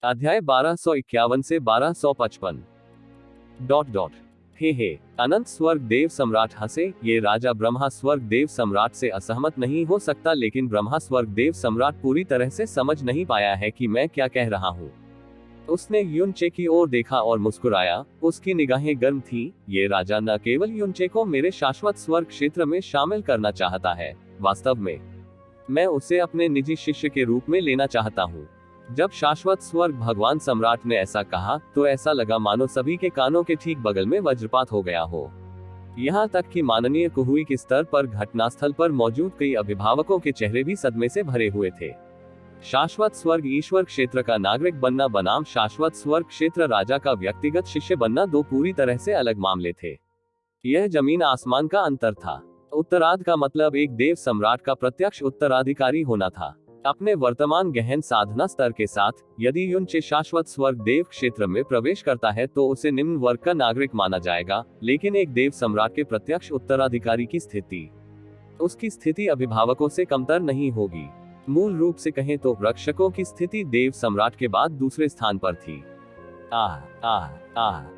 अध्याय 1251 से 1255। हे अनंत स्वर्ग देव सम्राट हंसे। ये राजा ब्रह्मा स्वर्ग देव सम्राट से असहमत नहीं हो सकता, लेकिन ब्रह्मा स्वर्ग देव सम्राट पूरी तरह से समझ नहीं पाया है कि मैं क्या कह रहा हूँ। उसने युनचे की ओर देखा और मुस्कुराया। उसकी निगाहें गर्म थी। ये राजा न केवल युनचे को मेरे शाश्वत स्वर्ग क्षेत्र में शामिल करना चाहता है, वास्तव में मैं उसे अपने निजी शिष्य के रूप में लेना चाहता हूँ। जब शाश्वत स्वर्ग भगवान सम्राट ने ऐसा कहा तो ऐसा लगा मानो सभी के कानों के ठीक बगल में वज्रपात हो गया हो। यहाँ तक कि माननीय कुहुई के स्तर पर घटनास्थल पर मौजूद कई अभिभावकों के चेहरे भी सदमे से भरे हुए थे। शाश्वत स्वर्ग ईश्वर क्षेत्र का नागरिक बनना बनाम शाश्वत स्वर्ग क्षेत्र राजा का व्यक्तिगत शिष्य बनना दो पूरी तरह से अलग मामले थे। यह जमीन आसमान का अंतर था। उत्तरार्ध का मतलब एक देव सम्राट का प्रत्यक्ष उत्तराधिकारी होना था। अपने वर्तमान गहन साधना स्तर के साथ, यदि युनचे शाश्वत स्वर्ग देव क्षेत्र में प्रवेश करता है तो उसे निम्न वर्ग का नागरिक माना जाएगा, लेकिन एक देव सम्राट के प्रत्यक्ष उत्तराधिकारी की स्थिति, उसकी स्थिति अभिभावकों से कमतर नहीं होगी। मूल रूप से कहें तो रक्षकों की स्थिति देव सम्राट के बाद दूसरे स्थान पर थी।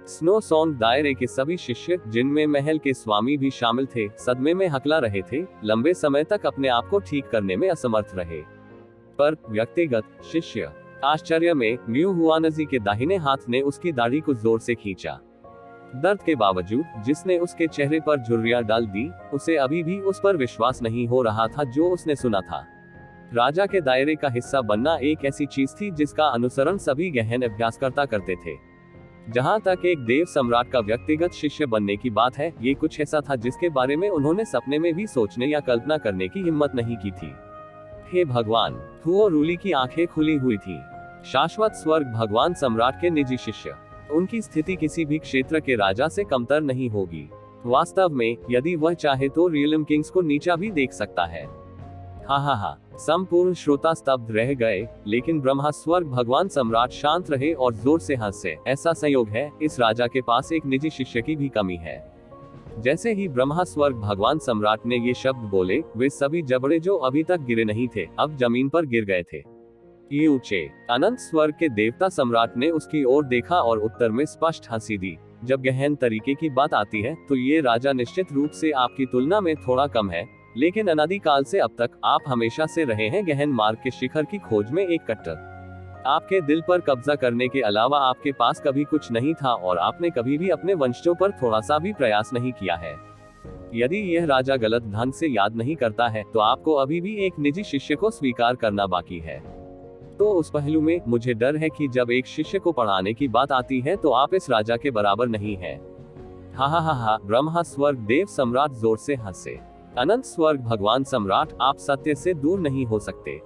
स्नो सॉन्ग दायरे के सभी शिष्य, जिनमें महल के स्वामी भी शामिल थे, सदमे में हकला रहे थे, लंबे समय तक अपने आप को ठीक करने में असमर्थ रहे। पर व्यक्तिगत शिष्य, आश्चर्य में म्यू हुआनजी के दाहिने हाथ ने उसकी दाढ़ी को जोर से खींचा। दर्द के बावजूद, जिसने उसके चेहरे पर झुर्रियां डाल दी, उसे अभी भी उस पर विश्वास नहीं हो रहा था जो उसने सुना था। राजा के दायरे का हिस्सा बनना एक ऐसी चीज थी जिसका अनुसरण सभी गहन अभ्यासकर्ता करते थे। जहां तक एक देव सम्राट का व्यक्तिगत शिष्य बनने की बात है, ये कुछ ऐसा था जिसके बारे में उन्होंने सपने में भी सोचने या कल्पना करने की हिम्मत नहीं की थी। हे भगवान, हुओ रूली की आंखें खुली हुई थी। शाश्वत स्वर्ग भगवान सम्राट के निजी शिष्य, उनकी स्थिति किसी भी क्षेत्र के राजा से कमतर नहीं होगी। वास्तव में, यदि वह चाहे तो रियलम किंग्स को नीचा भी देख सकता है। हा। संपूर्ण श्रोता स्तब्ध रह गए, लेकिन ब्रह्मा स्वर्ग भगवान सम्राट शांत रहे और जोर से हंसे। ऐसा संयोग है, इस राजा के पास एक निजी शिष्य की भी कमी है। जैसे ही ब्रह्मा स्वर्ग भगवान सम्राट ने ये शब्द बोले, वे सभी जबड़े जो अभी तक गिरे नहीं थे, अब जमीन पर गिर गए थे। यूचे, अनंत स्वर्ग के देवता सम्राट ने उसकी ओर देखा और उत्तर में स्पष्ट हंसी दी। जब गहन तरीके की बात आती है तो ये राजा निश्चित रूप से आपकी तुलना में थोड़ा कम है, लेकिन अनादिकाल से अब तक आप हमेशा से रहे हैं गहन मार्ग के शिखर की खोज में एक कट्टर। आपके दिल पर कब्जा करने के अलावा आपके पास कभी कुछ नहीं था और आपने कभी भी अपने वंशजों पर थोड़ा सा भी प्रयास नहीं किया है। यदि यह राजा गलत ढंग से याद नहीं करता है तो आपको अभी भी एक निजी शिष्य को स्वीकार करना बाकी है। तो उस पहलू में मुझे डर है कि जब एक शिष्य को पढ़ाने की बात आती है तो आप इस राजा के बराबर नहीं है। हा। ब्रह्मा स्वर्ग देव सम्राट जोर से हंसे। अनंत स्वर्ग भगवान सम्राट, आप सत्य से दूर नहीं हो सकते।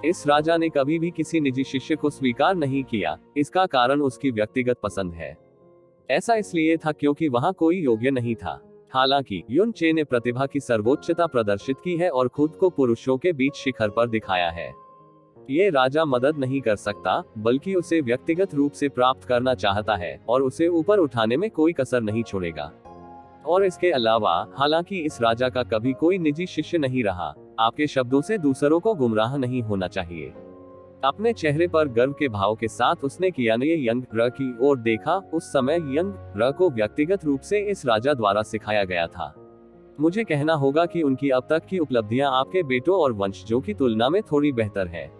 इस राजा ने कभी भी किसी निजी शिष्य को स्वीकार नहीं किया। इसका कारण उसकी व्यक्तिगत पसंद है। ऐसा इसलिए था क्योंकि वहां कोई योग्य नहीं था। हालांकि युनचे ने प्रतिभा की सर्वोच्चता प्रदर्शित की है और खुद को पुरुषों के बीच शिखर पर दिखाया है। ये राजा मदद नहीं कर सकता, बल्कि उसे व्यक्तिगत रूप से प्राप्त करना चाहता है और उसे ऊपर उठाने में कोई कसर नहीं छोड़ेगा। और इसके अलावा, हालांकि इस राजा का कभी कोई निजी शिष्य नहीं रहा, आपके शब्दों से दूसरों को गुमराह नहीं होना चाहिए। अपने चेहरे पर गर्व के भाव के साथ उसने कियानये यंग र की ओर देखा। उस समय यंग र को व्यक्तिगत रूप से इस राजा द्वारा सिखाया गया था। मुझे कहना होगा कि उनकी अब तक की उपलब्धियां आपके बेटों और वंशजों की तुलना में थोड़ी बेहतर है।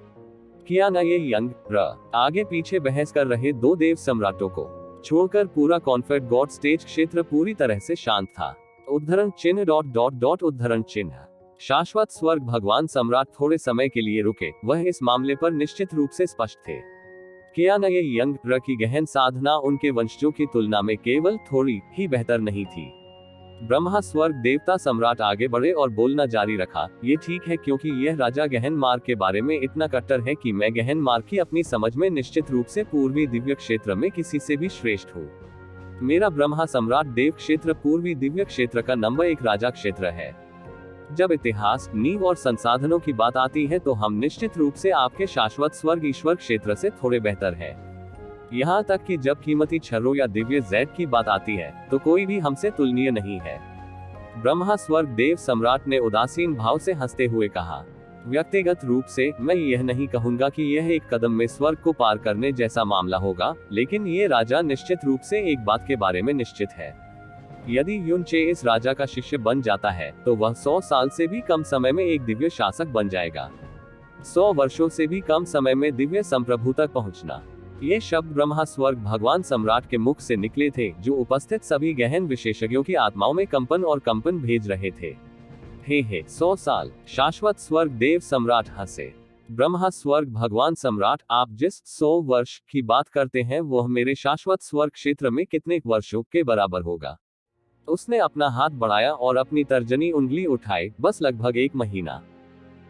कियानये यंग र आगे पीछे बहस कर रहे दो देव सम्राटों को छोड़कर पूरा कॉन्फेड गॉड स्टेज क्षेत्र पूरी तरह से शांत था। उद्धरण चिन्ह उद्धरण चिन्ह। शाश्वत स्वर्ग भगवान सम्राट थोड़े समय के लिए रुके। वह इस मामले पर निश्चित रूप से स्पष्ट थे। कियानये यंग र की गहन साधना उनके वंशजों की तुलना में केवल थोड़ी ही बेहतर नहीं थी। ब्रह्मा स्वर्ग देवता सम्राट आगे बढ़े और बोलना जारी रखा। ये ठीक है, क्योंकि यह राजा गहन मार्ग के बारे में इतना कट्टर है कि मैं गहन मार्ग की अपनी समझ में निश्चित रूप से पूर्वी दिव्य क्षेत्र में किसी से भी श्रेष्ठ हूँ। मेरा ब्रह्मा सम्राट देव क्षेत्र पूर्वी दिव्य क्षेत्र का नंबर 1 राजा क्षेत्र है। जब इतिहास, नींव और संसाधनों की बात आती है तो हम निश्चित रूप से आपके शाश्वत स्वर्ग ईश्वर क्षेत्र से थोड़े बेहतर है। यहाँ तक कि जब कीमती छर्रों या दिव्य जैद की बात आती है तो कोई भी हमसे तुलनीय नहीं है। ब्रह्मा स्वर्ग देव सम्राट ने उदासीन भाव से हंसते हुए कहा। व्यक्तिगत रूप से मैं यह नहीं कहूंगा कि यह एक कदम में स्वर्ग को पार करने जैसा मामला होगा, लेकिन ये राजा निश्चित रूप से एक बात के बारे में निश्चित है। यदि युनचे इस राजा का शिष्य बन जाता है तो वह 100 साल से भी कम समय में एक दिव्य शासक बन जाएगा। 100 वर्षों से भी कम समय में दिव्य संप्रभु तक पहुंचना। ये शब्द ब्रह्मा स्वर्ग भगवान सम्राट के मुख से निकले थे, जो उपस्थित सभी गहन विशेषज्ञों की आत्माओं में कंपन भेज रहे थे। हे 100 साल, शाश्वत स्वर्ग देव सम्राट हंसे। ब्रह्मा स्वर्ग भगवान सम्राट, आप जिस 100 वर्ष की बात करते हैं वह मेरे शाश्वत स्वर्ग क्षेत्र में कितने वर्षों के बराबर होगा? उसने अपना हाथ बढ़ाया और अपनी तर्जनी उंगली उठाई, बस लगभग 1 महीना,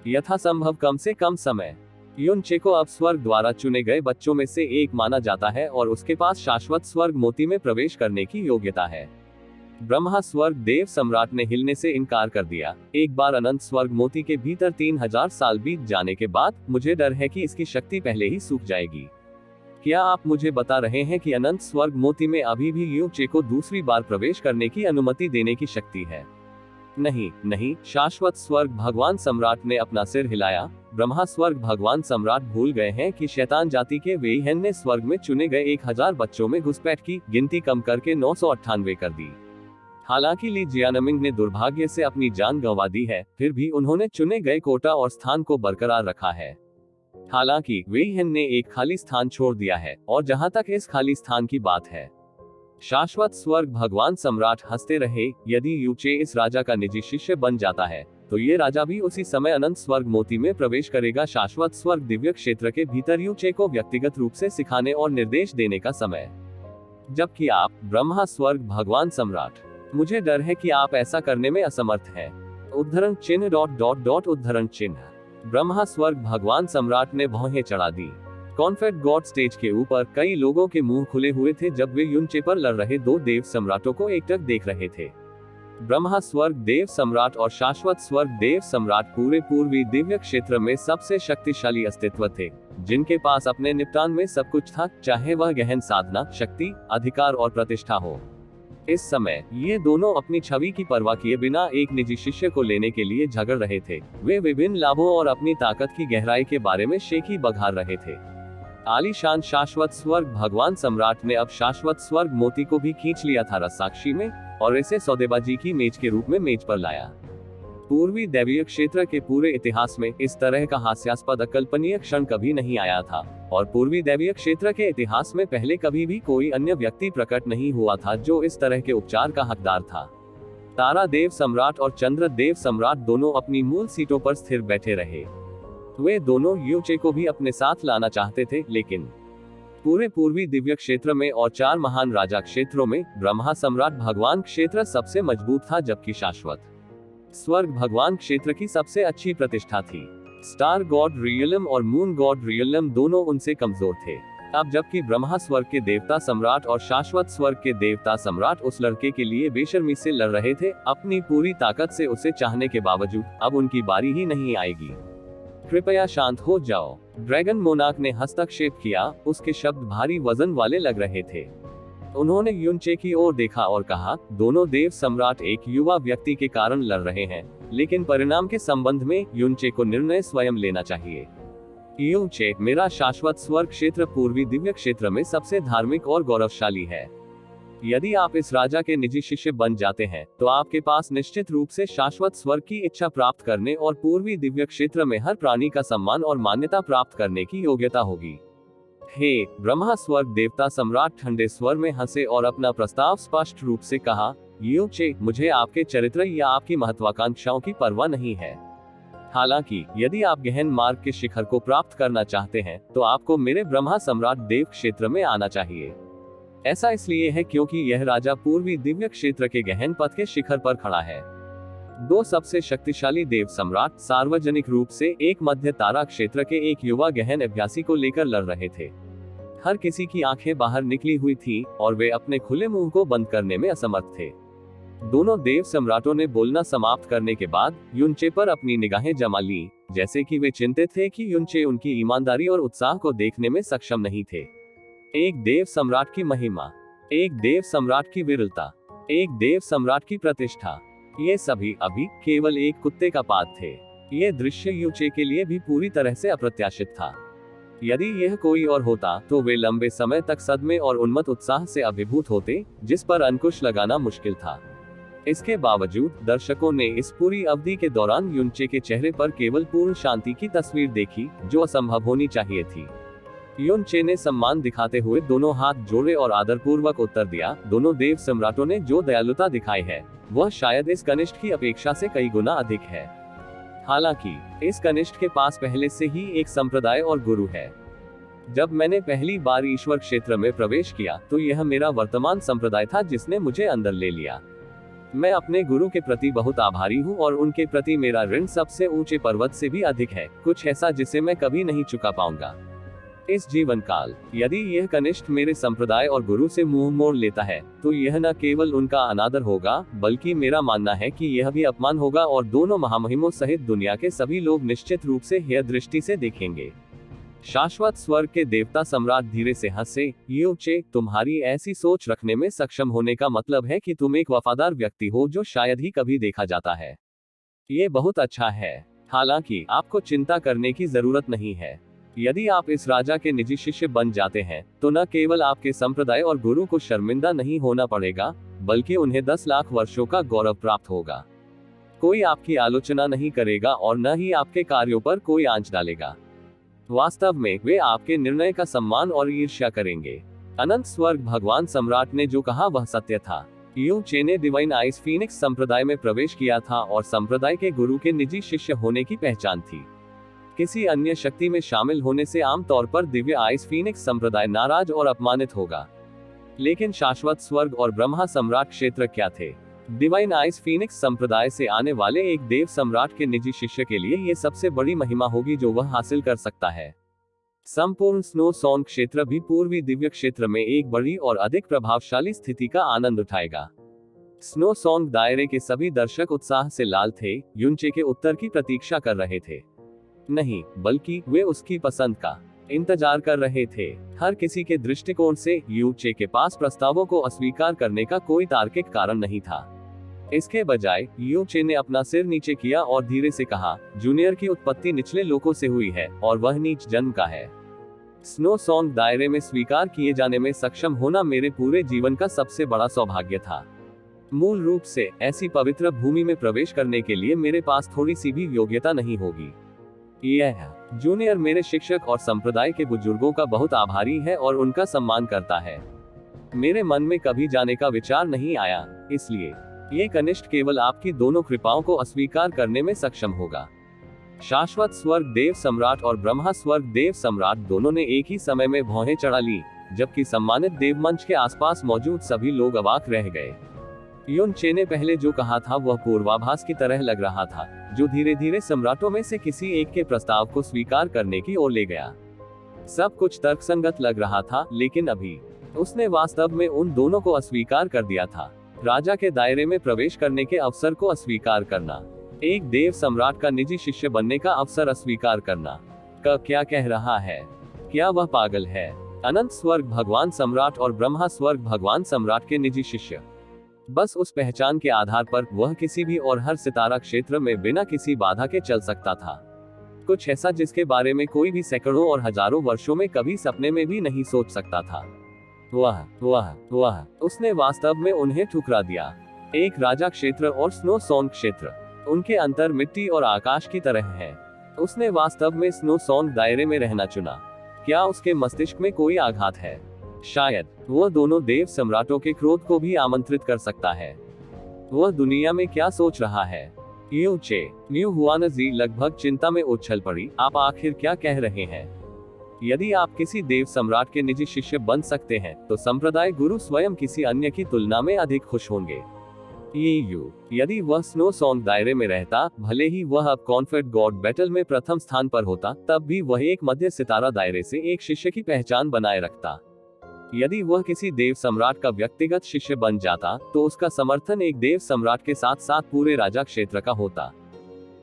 यथासंभव कम से कम समय। युनचे को अब स्वर्ग द्वारा चुने गए बच्चों में से एक माना जाता है और उसके पास शाश्वत स्वर्ग मोती में प्रवेश करने की योग्यता है। ब्रह्मा स्वर्ग देव सम्राट ने हिलने से इनकार कर दिया। एक बार अनंत स्वर्ग मोती के भीतर 3000 साल बीत जाने के बाद मुझे डर है कि इसकी शक्ति पहले ही सूख जाएगी। क्या आप मुझे बता रहे हैं कि अनंत स्वर्ग मोती में अभी भी युनचे को दूसरी बार प्रवेश करने की अनुमति देने की शक्ति है? नहीं, शाश्वत स्वर्ग भगवान सम्राट ने अपना सिर हिलाया। ब्रह्मा स्वर्ग भगवान सम्राट भूल गए हैं कि शैतान जाति के वेईहेन ने स्वर्ग में चुने गए 1000 बच्चों में घुसपैठ की गिनती कम करके 998 कर दी। हालांकि ली जियानमिंग ने दुर्भाग्य से अपनी जान गंवा दी है, फिर भी उन्होंने चुने गए कोटा और स्थान को बरकरार रखा है। हालांकि वेईहेन ने एक खाली स्थान छोड़ दिया है, और जहां तक इस खाली स्थान की बात है, शाश्वत स्वर्ग भगवान सम्राट हंसते रहे। यदि युचे इस राजा का निजी शिष्य बन जाता है तो ये राजा भी उसी समय अनंत स्वर्ग मोती में प्रवेश करेगा। शाश्वत स्वर्ग दिव्य क्षेत्र के भीतर युचे को व्यक्तिगत रूप से सिखाने और निर्देश देने का समय। जबकि आप, ब्रह्मा स्वर्ग भगवान सम्राट, मुझे डर है कि आप ऐसा करने में असमर्थ हैं। उद्धरण चिन्ह ... उद्धरण चिन्ह। ब्रह्मा स्वर्ग भगवान सम्राट ने भौहें चढ़ा दी। कॉन्फेड गॉड स्टेज के ऊपर कई लोगों के मुंह खुले हुए थे जब वे युनचे पर लड़ रहे 2 देव सम्राटों को एकटक देख रहे थे। ब्रह्मा स्वर्ग देव सम्राट और शाश्वत स्वर्ग देव सम्राट पूरे पूर्वी दिव्य क्षेत्र में सबसे शक्तिशाली अस्तित्व थे, जिनके पास अपने निपटान में सब कुछ था, चाहे वह गहन साधना, शक्ति, अधिकार और प्रतिष्ठा हो। इस समय ये दोनों अपनी छवि की परवाह किए बिना एक निजी शिष्य को लेने के लिए झगड़ रहे थे। वे विभिन्न लाभों और अपनी ताकत की गहराई के बारे में शेखी बघार रहे थे। आलीशान शाश्वत स्वर्ग भगवान सम्राट ने अब शाश्वत स्वर्ग मोती को भी खींच लिया था रस्साक्षी में, और इसे सौदेबाजी की मेज के रूप में मेज पर लाया। पूर्वी दैवीय क्षेत्र के पूरे इतिहास में इस तरह का हास्यास्पद अकल्पनीय क्षण कभी नहीं आया था, और पूर्वी दैवीय क्षेत्र के इतिहास में पहले कभी भी कोई अन्य व्यक्ति प्रकट नहीं हुआ था जो इस तरह के उपचार का हकदार था। तारा देव सम्राट और चंद्र देव सम्राट दोनों अपनी मूल सीटों पर स्थिर बैठे रहे। वे दोनों युचे को भी अपने साथ लाना चाहते थे, लेकिन पूरे पूर्वी दिव्य क्षेत्र में और 4 महान राजा क्षेत्रों में ब्रह्मा सम्राट भगवान क्षेत्र सबसे मजबूत था, जबकि शाश्वत स्वर्ग भगवान क्षेत्र की सबसे अच्छी प्रतिष्ठा थी। स्टार गॉड रियलम और मून गॉड रियलम दोनों उनसे कमजोर थे। अब जबकि ब्रह्मा स्वर्ग के देवता सम्राट और शाश्वत स्वर्ग के देवता सम्राट उस लड़के के लिए बेशर्मी से लड़ रहे थे, अपनी पूरी ताकत से उसे चाहने के बावजूद, अब उनकी बारी ही नहीं आएगी। कृपया शांत हो जाओ, ड्रैगन मोनार्क ने हस्तक्षेप किया। उसके शब्द भारी वजन वाले लग रहे थे। उन्होंने युनचे की ओर देखा और कहा, दोनों देव सम्राट एक युवा व्यक्ति के कारण लड़ रहे हैं, लेकिन परिणाम के संबंध में युनचे को निर्णय स्वयं लेना चाहिए। युनचे, मेरा शाश्वत स्वर्ग क्षेत्र पूर्वी दिव्य क्षेत्र में सबसे धार्मिक और गौरवशाली है। यदि आप इस राजा के निजी शिष्य बन जाते हैं तो आपके पास निश्चित रूप से शाश्वत स्वर्ग की इच्छा प्राप्त करने और पूर्वी दिव्य क्षेत्र में हर प्राणी का सम्मान और मान्यता प्राप्त करने की योग्यता होगी। हे ब्रह्मा स्वर्ग देवता सम्राट ठंडे स्वर में हंसे और अपना प्रस्ताव स्पष्ट रूप से कहा, युचे, मुझे आपके चरित्र या आपकी महत्वाकांक्षाओं की परवाह नहीं है। हालांकि यदि आप गहन मार्ग के शिखर को प्राप्त करना चाहते हैं तो आपको मेरे ब्रह्मा सम्राट देव क्षेत्र में आना चाहिए। ऐसा इसलिए है क्योंकि यह राजा पूर्वी दिव्य क्षेत्र के गहन पथ के शिखर पर खड़ा है। 2 सबसे शक्तिशाली देव सम्राट सार्वजनिक रूप से एक मध्य तारा क्षेत्र के एक युवा गहन अभ्यासी को लेकर लड़ रहे थे। हर किसी की आंखें बाहर निकली हुई थी और वे अपने खुले मुंह को बंद करने में असमर्थ थे। दोनों देव सम्राटों ने बोलना समाप्त करने के बाद युनचे पर अपनी निगाहें जमा ली, जैसे कि वे चिंतित थे कि युनचे उनकी ईमानदारी और उत्साह को देखने में सक्षम नहीं थे। एक देव सम्राट की महिमा, एक देव सम्राट की विरलता, एक देव सम्राट की प्रतिष्ठा, ये सभी अभी केवल एक कुत्ते का पाद थे। यह दृश्य यूचे के लिए भी पूरी तरह से अप्रत्याशित था। यदि यह कोई और होता तो वे लंबे समय तक सदमे और उन्मत्त उत्साह से अभिभूत होते, जिस पर अंकुश लगाना मुश्किल था। इसके बावजूद दर्शकों ने इस पूरी अवधि के दौरान युनचे के चेहरे पर केवल पूर्ण शांति की तस्वीर देखी, जो असंभव होनी चाहिए थी। युनचे ने सम्मान दिखाते हुए दोनों हाथ जोड़े और आदरपूर्वक उत्तर दिया, दोनों देव सम्राटों ने जो दयालुता दिखाई है, वह शायद इस कनिष्ठ की अपेक्षा से कई गुना अधिक है। हालांकि इस कनिष्ठ के पास पहले से ही एक संप्रदाय और गुरु है। जब मैंने पहली बार ईश्वर क्षेत्र में प्रवेश किया तो यह मेरा वर्तमान संप्रदाय था जिसने मुझे अंदर ले लिया। मैं अपने गुरु के प्रति बहुत आभारी हूँ और उनके प्रति मेरा ऋण सबसे ऊंचे पर्वत से भी अधिक है, कुछ ऐसा जिसे मैं कभी नहीं चुका पाऊंगा। इस जीवन काल यदि यह कनिष्ठ मेरे संप्रदाय और गुरु से मुंह मोड़ लेता है तो यह न केवल उनका अनादर होगा, बल्कि मेरा मानना है कि यह भी अपमान होगा और दोनों महामहिमों सहित दुनिया के सभी लोग निश्चित रूप से यह दृष्टि से देखेंगे। शाश्वत स्वर्ग के देवता सम्राट धीरे से हंसे, युचे, तुम्हारी ऐसी सोच रखने में सक्षम होने का मतलब है कि तुम एक वफादार व्यक्ति हो जो शायद ही कभी देखा जाता है। ये बहुत अच्छा है। हालांकि आपको चिंता करने की जरूरत नहीं है। यदि आप इस राजा के निजी शिष्य बन जाते हैं तो न केवल आपके संप्रदाय और गुरु को शर्मिंदा नहीं होना पड़ेगा, बल्कि उन्हें 10 लाख वर्षों का गौरव प्राप्त होगा। कोई आपकी आलोचना नहीं करेगा और न ही आपके कार्यों पर कोई आंच डालेगा। वास्तव में वे आपके निर्णय का सम्मान और ईर्ष्या करेंगे। अनंत स्वर्ग भगवान सम्राट ने जो कहा वह सत्य था। युचे ने डिवाइन आइस फीनिक्स संप्रदाय में प्रवेश किया था और संप्रदाय के गुरु के निजी शिष्य होने की पहचान थी। किसी अन्य शक्ति में शामिल होने से आमतौर पर दिव्य आइस फीनिक्स संप्रदाय नाराज और अपमानित होगा। लेकिन शाश्वत स्वर्ग और ब्रह्मा सम्राट क्षेत्र क्या थे? डिवाइन आइस फीनिक्स संप्रदाय से आने वाले एक देव सम्राट के निजी शिष्य के लिए ये सबसे बड़ी महिमा होगी जो वह हासिल कर सकता है। संपूर्ण स्नो सॉन्ग क्षेत्र भी पूर्वी दिव्य क्षेत्र में एक बड़ी और अधिक प्रभावशाली स्थिति का आनंद उठाएगा। स्नो सॉन्ग दायरे के सभी दर्शक उत्साह से लाल थे, युनचे के उत्तर की प्रतीक्षा कर रहे थे। नहीं, बल्कि वे उसकी पसंद का इंतजार कर रहे थे। हर किसी के दृष्टिकोण से युचे के पास प्रस्तावों को अस्वीकार करने का कोई तार्किक कारण नहीं था। इसके बजाय युचे ने अपना सिर नीचे किया और धीरे से कहा, जूनियर की उत्पत्ति निचले लोकों से हुई है और वह नीच जन्म का है। स्नो सॉन्ग दायरे में स्वीकार किए जाने में सक्षम होना मेरे पूरे जीवन का सबसे बड़ा सौभाग्य था। मूल रूप से ऐसी पवित्र भूमि में प्रवेश करने के लिए मेरे पास थोड़ी सी भी योग्यता नहीं होगी। यह जूनियर मेरे शिक्षक और संप्रदाय के बुजुर्गों का बहुत आभारी है और उनका सम्मान करता है। मेरे मन में कभी जाने का विचार नहीं आया, इसलिए ये कनिष्ठ केवल आपकी दोनों कृपाओं को अस्वीकार करने में सक्षम होगा। शाश्वत स्वर्ग देव सम्राट और ब्रह्मा स्वर्ग देव सम्राट दोनों ने एक ही समय में भौहें चढ़ा ली, जबकि सम्मानित देव मंच के आसपास मौजूद सभी लोग अवाक रह गए। युनचे ने पहले जो कहा था वह पूर्वाभास की तरह लग रहा था, जो धीरे धीरे सम्राटों में से किसी एक के प्रस्ताव को स्वीकार करने की ओर ले गया। सब कुछ तर्कसंगत लग रहा था, लेकिन अभी उसने वास्तव में उन दोनों को अस्वीकार कर दिया था। राजा के दायरे में प्रवेश करने के अवसर को अस्वीकार करना, एक देव सम्राट का निजी शिष्य बनने का अवसर अस्वीकार करना। क्या कह रहा है? क्या वह पागल है? अनंत स्वर्ग भगवान सम्राट और ब्रह्मा स्वर्ग भगवान सम्राट के निजी शिष्य। बस उस पहचान के आधार पर वह किसी भी और हर सितारा क्षेत्र में बिना किसी बाधा के चल सकता था। कुछ ऐसा जिसके बारे में कोई भी सैकड़ों और हजारों वर्षों में कभी सपने में भी नहीं सोच सकता था। वह उसने वास्तव में उन्हें ठुकरा दिया। एक राजा क्षेत्र और स्नो सॉन्ग क्षेत्र, उनके अंतर मिट्टी और आकाश की तरह है। उसने वास्तव में स्नो सॉन्ग दायरे में रहना चुना। क्या उसके मस्तिष्क में कोई आघात है? शायद वह दोनों देव सम्राटों के क्रोध को भी आमंत्रित कर सकता है। वह दुनिया में क्या सोच रहा है? युचे, न्यू हुआनजी लगभग चिंता में उछल पड़ी। आप आखिर क्या कह रहे हैं? यदि आप किसी देव सम्राट के निजी शिष्य बन सकते हैं तो संप्रदाय गुरु स्वयं किसी अन्य की तुलना में अधिक खुश होंगे। यदि वह स्नो सॉन्ग दायरे में रहता, भले ही वह अब कॉन्फेड गॉड बैटल में प्रथम स्थान पर होता, तब भी वह एक मध्य सितारा दायरे से एक शिष्य की पहचान बनाए रखता। यदि वह किसी देव सम्राट का व्यक्तिगत शिष्य बन जाता तो उसका समर्थन एक देव सम्राट के साथ साथ पूरे राजा क्षेत्र का होता।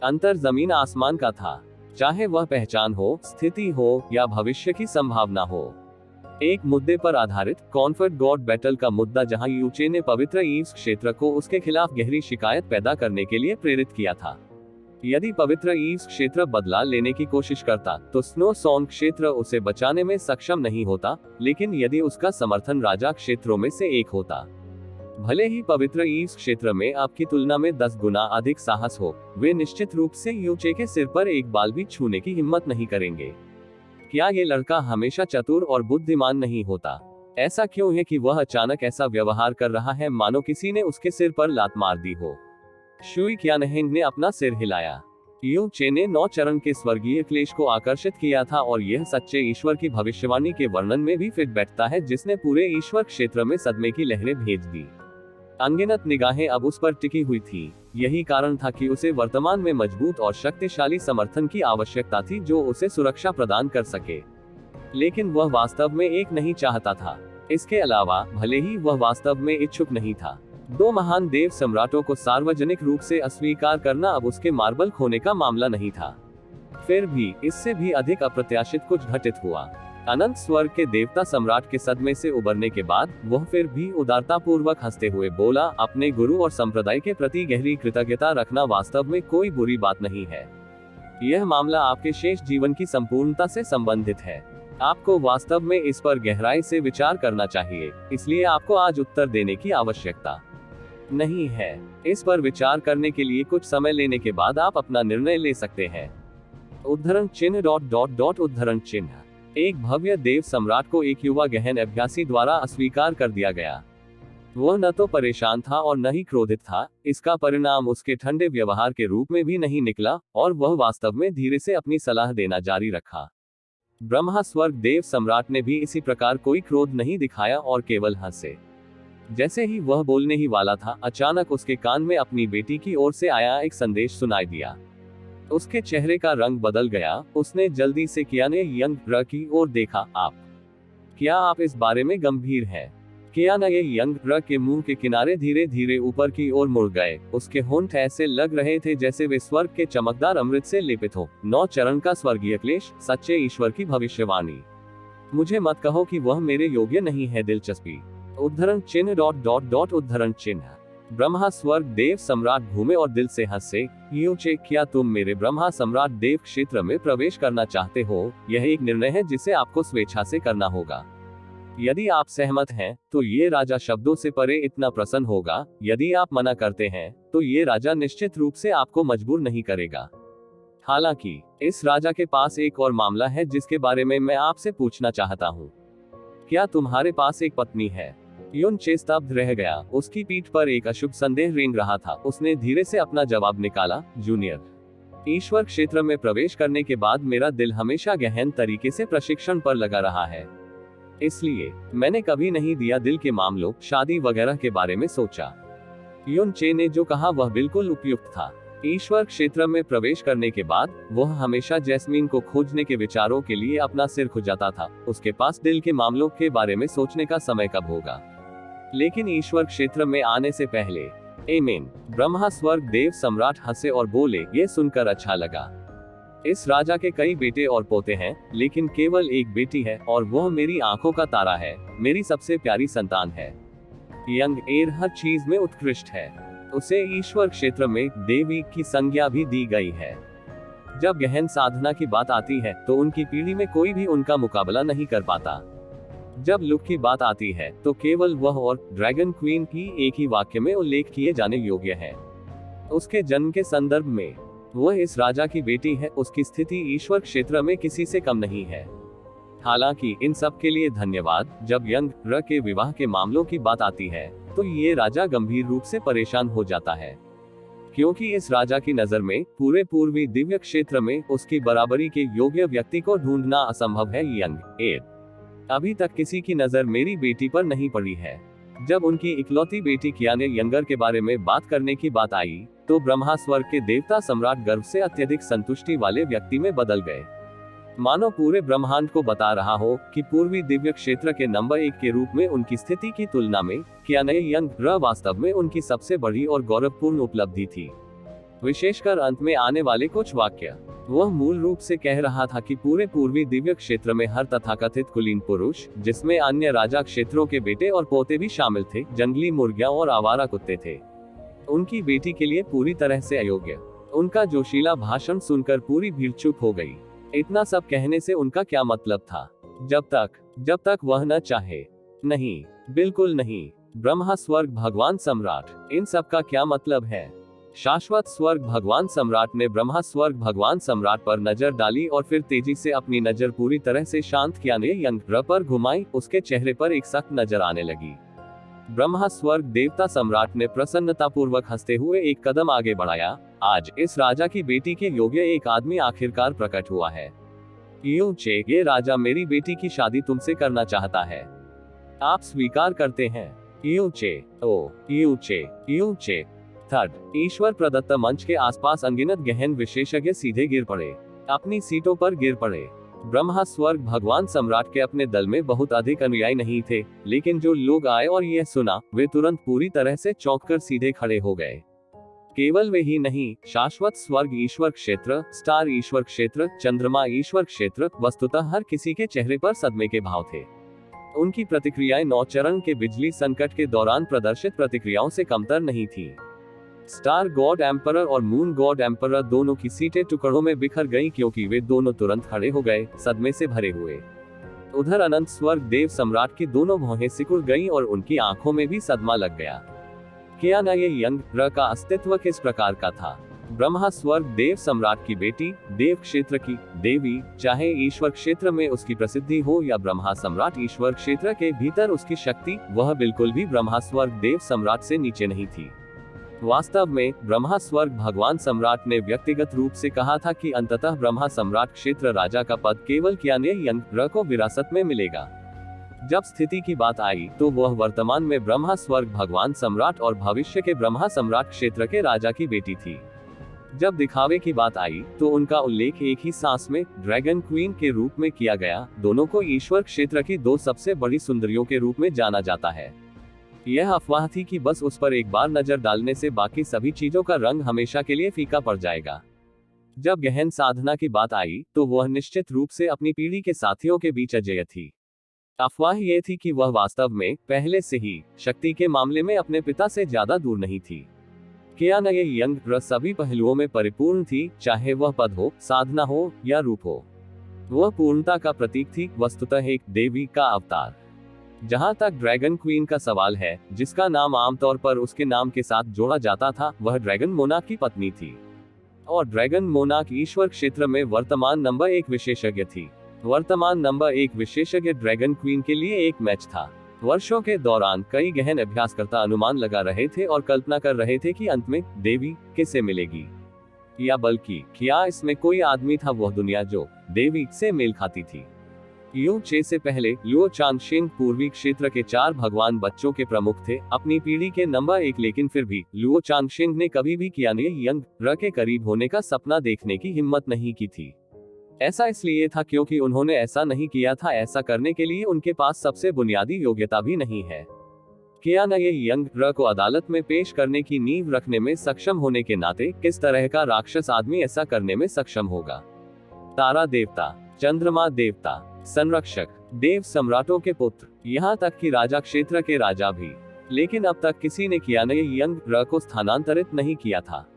अंतर जमीन आसमान का था, चाहे वह पहचान हो, स्थिति हो या भविष्य की संभावना हो। एक मुद्दे पर आधारित कॉन्फेड गॉड बैटल का मुद्दा, जहां युचे ने पवित्र ईव्स क्षेत्र को उसके खिलाफ गहरी शिकायत पैदा करने के लिए प्रेरित किया था। यदि पवित्र ईव्स क्षेत्र बदला लेने की कोशिश करता तो स्नो सॉन्ग क्षेत्र उसे बचाने में सक्षम नहीं होता, लेकिन यदि उसका समर्थन राजा क्षेत्रों में से एक होता। भले ही पवित्र ईव्स क्षेत्र में आपकी तुलना में 10 गुना अधिक साहस हो, वे निश्चित रूप से यूचे के सिर पर एक बाल भी छूने की हिम्मत नहीं करेंगे। क्या ये लड़का हमेशा चतुर और बुद्धिमान नहीं होता? ऐसा क्यों है कि वह अचानक ऐसा व्यवहार कर रहा है मानो किसी ने उसके सिर पर लात मार दी हो? शुई क्यानहेंग ने अपना सिर हिलाया। यू चे ने 9 चरण के स्वर्गीय क्लेश को आकर्षित किया था और यह सच्चे ईश्वर की भविष्यवाणी के वर्णन में भी फिट बैठता है, जिसने पूरे ईश्वर क्षेत्र में सदमे की लहरें भेज दी। अनगिनत निगाहें अब उस पर टिकी हुई थी। यही कारण था कि उसे वर्तमान में मजबूत और शक्तिशाली समर्थन की आवश्यकता थी जो उसे सुरक्षा प्रदान कर सके। लेकिन वह वास्तव में एक नहीं चाहता था। इसके अलावा भले ही वह वास्तव में इच्छुक नहीं था, 2 महान देव सम्राटों को सार्वजनिक रूप से अस्वीकार करना अब उसके मार्बल खोने का मामला नहीं था। फिर भी इससे भी अधिक अप्रत्याशित कुछ घटित हुआ। अनंत स्वर्ग के देवता सम्राट के सदमे से उबरने के बाद वह फिर भी उदारतापूर्वक हंसते हुए बोला, अपने गुरु और संप्रदाय के प्रति गहरी कृतज्ञता रखना वास्तव में कोई बुरी बात नहीं है। यह मामला आपके शेष जीवन की संपूर्णता से संबंधित है। आपको वास्तव में इस पर गहराई से विचार करना चाहिए, इसलिए आपको आज उत्तर देने की आवश्यकता नहीं है। इस पर विचार करने के लिए कुछ समय लेने के बाद आप अपना निर्णय ले सकते हैं। उद्धरण चिन्ह उद्धरण चिन्ह। एक भव्य देव सम्राट को एक युवा गहन अभ्यासी द्वारा अस्वीकार कर दिया गया। वह न तो परेशान था और न ही क्रोधित था। इसका परिणाम उसके ठंडे व्यवहार के रूप में भी नहीं निकला और वह वास्तव में धीरे से अपनी सलाह देना जारी रखा। ब्रह्मा स्वर्ग देव सम्राट ने भी इसी प्रकार कोई क्रोध नहीं दिखाया और केवल हंसे। जैसे ही वह बोलने ही वाला था, अचानक उसके कान में अपनी बेटी की ओर से आया एक संदेश सुनाई दिया। उसके चेहरे का रंग बदल गया। उसने जल्दी से क्यानहेंग की ओर देखा। क्या आप इस बारे में गंभीर हैं? क्यानहेंग के मुंह के किनारे धीरे धीरे ऊपर की ओर मुड़ गए। उसके होंठ ऐसे लग रहे थे जैसे वे स्वर्ग के चमकदार अमृत से लेपित हो। 9 चरण का स्वर्गीय क्लेश, सच्चे ईश्वर की भविष्यवाणी। मुझे मत कहो कि वह मेरे योग्य नहीं है। दिलचस्पी। उद्धरण चिन्ह उद्धरण चिन्ह। ब्रह्मा स्वर्ग देव सम्राट घूमे और दिल से हंसे। यूचे, क्या तुम मेरे ब्रह्मा सम्राट देव क्षेत्र में प्रवेश करना चाहते हो? यह एक निर्णय है जिसे आपको स्वेच्छा से करना होगा। यदि आप सहमत हैं, तो ये राजा शब्दों से परे इतना प्रसन्न होगा। यदि आप मना करते हैं, तो ये राजा निश्चित रूप से आपको मजबूर नहीं करेगा। हालांकि इस राजा के पास एक और मामला है जिसके बारे में मैं आपसे पूछना चाहता हूँ। क्या तुम्हारे पास एक पत्नी है? यून चे स्तब्ध रह गया। उसकी पीठ पर एक अशुभ संदेह रेंग रहा था। उसने धीरे से अपना जवाब निकाला, जूनियर, ईश्वर क्षेत्र में प्रवेश करने के बाद मेरा दिल हमेशा गहन तरीके से प्रशिक्षण पर लगा रहा है। इसलिए मैंने कभी नहीं दिया दिल के मामलों, शादी वगैरह के बारे में सोचा। यून चे ने जो कहा वह बिल्कुल उपयुक्त था। ईश्वर क्षेत्र में प्रवेश करने के बाद वह हमेशा जैस्मीन को खोजने के विचारों के लिए अपना सिर खुजाता था। उसके पास दिल के मामलों के बारे में सोचने का समय कब होगा? लेकिन ईश्वर क्षेत्र में आने से पहले। आमीन। ब्रह्मा स्वर्ग देव सम्राट हंसे और बोले, यह सुनकर अच्छा लगा। इस राजा के कई बेटे और पोते हैं, लेकिन केवल एक बेटी है और वह मेरी आंखों का तारा है, मेरी सबसे प्यारी संतान है। यंग एर हर चीज में उत्कृष्ट है। उसे ईश्वर क्षेत्र में देवी की संज्ञा भी दी गई है। जब गहन साधना की बात आती है तो उनकी पीढ़ी में कोई भी उनका मुकाबला नहीं कर पाता। जब लुक की बात आती है तो केवल वह और ड्रैगन क्वीन की एक ही वाक्य में उल्लेख किए जाने योग्य है। उसके जन्म के संदर्भ में वह इस राजा की बेटी है। उसकी स्थिति ईश्वर क्षेत्र में किसी से कम नहीं है। हालांकि इन सब के लिए धन्यवाद। जब यंग के विवाह के मामलों की बात आती है तो ये राजा गंभीर रूप से परेशान हो जाता है, क्योंकि इस राजा की नजर में पूरे पूर्वी दिव्य क्षेत्र में उसकी बराबरी के योग्य व्यक्ति को ढूंढना असंभव है। यंग एर, अभी तक किसी की नजर मेरी बेटी पर नहीं पड़ी है। जब उनकी इकलौती बेटी क्यानहेंग के बारे में बात करने की बात आई तो ब्रह्मा स्वर्ग के देवता सम्राट गर्व से अत्यधिक संतुष्टि वाले व्यक्ति में बदल गए। मानो पूरे ब्रह्मांड को बता रहा हो कि पूर्वी दिव्य क्षेत्र के नंबर 1 के रूप में उनकी स्थिति की तुलना में क्यानहेंग वास्तव में उनकी सबसे बड़ी और गौरवपूर्ण उपलब्धि थी। विशेषकर अंत में आने वाले कुछ वाक्य। वह मूल रूप से कह रहा था कि पूरे पूर्वी दिव्य क्षेत्र में हर तथाकथित कुलीन पुरुष, जिसमें अन्य राजा क्षेत्रों के बेटे और पोते भी शामिल थे, जंगली मुर्गियां और आवारा कुत्ते थे, उनकी बेटी के लिए पूरी तरह से अयोग्य। उनका जोशीला भाषण सुनकर पूरी भीड़ चुप हो गई। इतना सब कहने से उनका क्या मतलब था? जब तक वह न चाहे। नहीं, बिल्कुल नहीं। ब्रह्मा स्वर्ग भगवान सम्राट, इन सब का क्या मतलब है? शाश्वत स्वर्ग भगवान सम्राट ने ब्रह्मा स्वर्ग भगवान सम्राट पर नजर डाली और फिर तेजी से अपनी नजर पूरी तरह से शांत किया ने यंग पर घुमाई। उसके चेहरे पर एक सख्त नजर आने लगी। ब्रह्मा स्वर्ग देवता सम्राट ने प्रसन्नतापूर्वक हंसते हुए एक कदम आगे बढ़ाया। आज इस राजा की बेटी के योग्य एक आदमी आखिरकार प्रकट हुआ है। यूचे, ये राजा मेरी बेटी की शादी तुमसे करना चाहता है। आप स्वीकार करते हैं? यूचे। थर्ड, ईश्वर प्रदत्त मंच के आसपास अनगिनत गहन विशेषज्ञ सीधे गिर पड़े, अपनी सीटों पर गिर पड़े। ब्रह्मा स्वर्ग भगवान सम्राट के अपने दल में बहुत अधिक अनुयायी नहीं थे, लेकिन जो लोग आए और यह सुना, वे तुरंत पूरी तरह से चौंककर सीधे खड़े हो गए। केवल वे ही नहीं, शाश्वत स्वर्ग ईश्वर क्षेत्र, स्टार ईश्वर क्षेत्र, चंद्रमा ईश्वर क्षेत्र, वस्तुतः हर किसी के चेहरे पर सदमे के भाव थे। उनकी प्रतिक्रियाएं नौचरण के बिजली संकट के दौरान प्रदर्शित प्रतिक्रियाओं से कमतर नहीं थी। स्टार गॉड एम्परर और मून गॉड एम्परर दोनों की सीटें टुकड़ों में बिखर गईं क्योंकि वे दोनों तुरंत खड़े हो गए, सदमे से भरे हुए। उधर अनंत स्वर्ग देव सम्राट की दोनों भौहें सिकुड़ गईं और उनकी आंखों में भी सदमा लग गया। क्या न ये यंग का अस्तित्व किस प्रकार का था? ब्रह्मा स्वर्ग देव सम्राट की बेटी, देव क्षेत्र की देवी, चाहे ईश्वर क्षेत्र में उसकी प्रसिद्धि हो या ब्रह्मा सम्राट ईश्वर क्षेत्र के भीतर उसकी शक्ति, वह बिल्कुल भी ब्रह्मा स्वर्ग देव सम्राट से नीचे नहीं थी। वास्तव में ब्रह्मा स्वर्ग भगवान सम्राट ने व्यक्तिगत रूप से कहा था कि अंततः ब्रह्मा सम्राट क्षेत्र राजा का पद केवल कियाने यंग को विरासत में मिलेगा। जब स्थिति की बात आई तो वह वर्तमान में ब्रह्मा स्वर्ग भगवान सम्राट और भविष्य के ब्रह्मा सम्राट क्षेत्र के राजा की बेटी थी। जब दिखावे की बात आई तो उनका उल्लेख एक ही सांस में ड्रैगन क्वीन के रूप में किया गया। दोनों को ईश्वर क्षेत्र की दो सबसे बड़ी सुंदरियों के रूप में जाना जाता है। यह अफवाह थी कि बस उस पर एक बार नजर डालने से बाकी सभी चीजों का रंग हमेशा के लिए फीका पड़ जाएगा। जब गहन साधना की बात आई तो वह निश्चित रूप से अपनी पीढ़ी के साथियों के बीच अजेय थी। अफवाह यह थी कि वह वास्तव में पहले से ही शक्ति के मामले में अपने पिता से ज्यादा दूर नहीं थी। कियान ये यंग सभी पहलुओं में परिपूर्ण थी, चाहे वह पद हो, साधना हो या रूप हो। वह पूर्णता का प्रतीक थी, वस्तुतः एक देवी का अवतार। जहां तक ड्रैगन क्वीन का सवाल है, जिसका नाम आमतौर पर उसके नाम के साथ जोड़ा जाता था, वह ड्रैगन मोनाक की पत्नी थी और ड्रैगन मोनाक ईश्वर क्षेत्र में वर्तमान नंबर 1 विशेषज्ञ थी। वर्तमान नंबर 1 विशेषज्ञ ड्रैगन क्वीन के लिए एक मैच था। वर्षों के दौरान कई गहन अभ्यासकर्ता अनुमान लगा रहे थे और कल्पना कर रहे थे कि अंत में देवी किसे मिलेगी, या बल्कि क्या इसमें कोई आदमी था वह दुनिया जो देवी से मेल खाती थी। यूचे से पहले लुओ चांगशेंग पूर्वी क्षेत्र के 4 भगवान बच्चों के प्रमुख थे, अपनी पीढ़ी के नंबर 1। लेकिन फिर भी लुओ चांगशेंग ने कभी भी कियाने यंग के करीब होने का सपना देखने की हिम्मत नहीं की थी। ऐसा इसलिए था क्योंकि उन्होंने ऐसा नहीं किया था, ऐसा करने के लिए उनके पास सबसे बुनियादी योग्यता भी नहीं है। कियाना ये यंग को अदालत में पेश करने की नींव रखने में सक्षम होने के नाते किस तरह का राक्षस आदमी ऐसा करने में सक्षम होगा? तारा देवता, चंद्रमा देवता, संरक्षक, देव सम्राटों के पुत्र, यहाँ तक कि राजा क्षेत्र के राजा भी। लेकिन अब तक किसी ने कियाना ये यंग को स्थानांतरित नहीं किया था।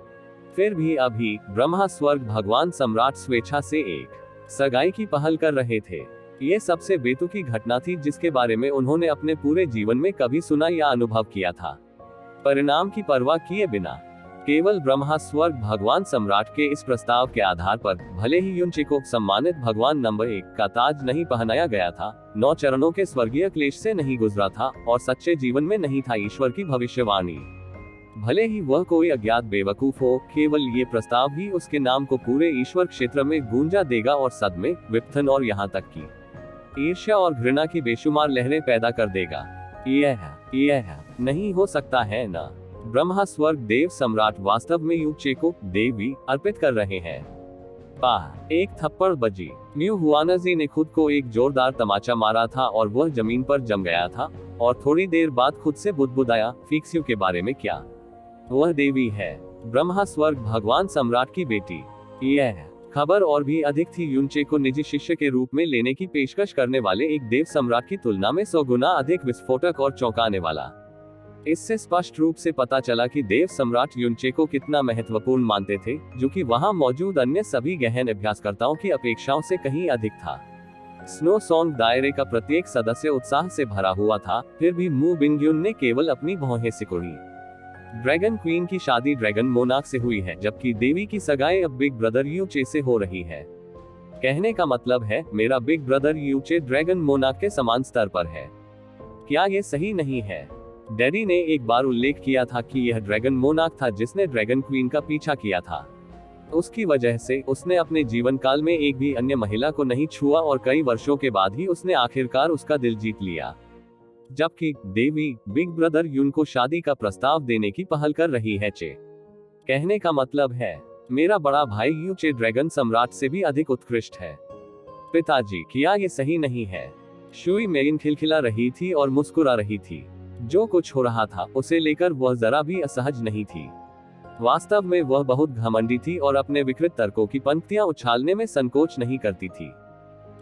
फिर भी अभी ब्रह्मा स्वर्ग भगवान सम्राट स्वेच्छा से एक सगाई की पहल कर रहे थे। ये सबसे बेतुकी घटना थी जिसके बारे में उन्होंने अपने पूरे जीवन में कभी सुना या अनुभव किया था। परिणाम की परवाह किए बिना केवल ब्रह्मा स्वर्ग भगवान सम्राट के इस प्रस्ताव के आधार पर भले ही यूचे को सम्मानित भगवान नंबर 1 का ताज नहीं पहनाया गया था, 9 चरणों के स्वर्गीय क्लेश से नहीं गुजरा था और सच्चे जीवन में नहीं था ईश्वर की भविष्यवाणी। भले ही वह कोई अज्ञात बेवकूफ हो, केवल ये प्रस्ताव भी उसके नाम को पूरे ईश्वर क्षेत्र में गूंजा देगा और सदमे, विपथन और यहाँ तक की ईर्ष्या और घृणा की बेशुमार लहरें पैदा कर देगा। यह नहीं हो सकता है ना? ब्रह्मा स्वर्ग देव सम्राट वास्तव में यूचे को देवी अर्पित कर रहे हैं। एक थप्पड़ बजी। म्यू हुआनजी ने खुद को एक जोरदार तमाचा मारा था और वह जमीन पर जम गया था और थोड़ी देर बाद खुद से बुदबुदाया, फिक्स्यू के बारे में क्या? वह देवी है, ब्रह्मा स्वर्ग भगवान सम्राट की बेटी। यह खबर और भी अधिक थी यूचे को निजी शिष्य के रूप में लेने की पेशकश करने वाले एक देव सम्राट की तुलना में 100 गुना अधिक विस्फोटक और चौंकाने वाला। इससे स्पष्ट रूप से पता चला कि देव सम्राट युनचे को कितना महत्वपूर्ण मानते थे, जो कि वहां मौजूद अन्य सभी गहन अभ्यासकर्ताओं की अपेक्षाओं से कहीं अधिक था। स्नो सॉन्ग दायरे का प्रत्येक सदस्य उत्साह से भरा हुआ था, फिर भी मू बिंगयुन ने केवल अपनी भौहें सिकुड़ी। ड्रैगन क्वीन की शादी ड्रैगन मोनार्क से हुई है, जबकि देवी की सगाई अब बिग ब्रदर यूचे से हो रही है। कहने का मतलब है, मेरा बिग ब्रदर यूचे ड्रैगन मोनार्क के समान स्तर पर है। क्या ये सही नहीं है? डैडी ने एक बार उल्लेख किया था कि यह ड्रैगन मोनार्क था जिसने ड्रैगन क्वीन का पीछा किया था। उसकी वजह से उसने अपने जीवन काल में एक भी अन्य महिला को नहीं छुआ और कई वर्षों के बाद ही उसने आखिरकार उसका दिल जीत लिया। जबकि देवी बिग ब्रदर युन को शादी का प्रस्ताव देने की पहल कर रही है। कहने का मतलब है, मेरा बड़ा भाई यूचे ड्रैगन सम्राट से भी अधिक उत्कृष्ट है। पिताजी, क्या ये सही नहीं है? शुई मेइन खिलखिला रही थी और मुस्कुरा रही थी। जो कुछ हो रहा था उसे लेकर वह जरा भी असहज नहीं थी। वास्तव में वह बहुत घमंडी थी और अपने विकृत तर्कों की पंक्तियां उछालने में संकोच नहीं करती थी।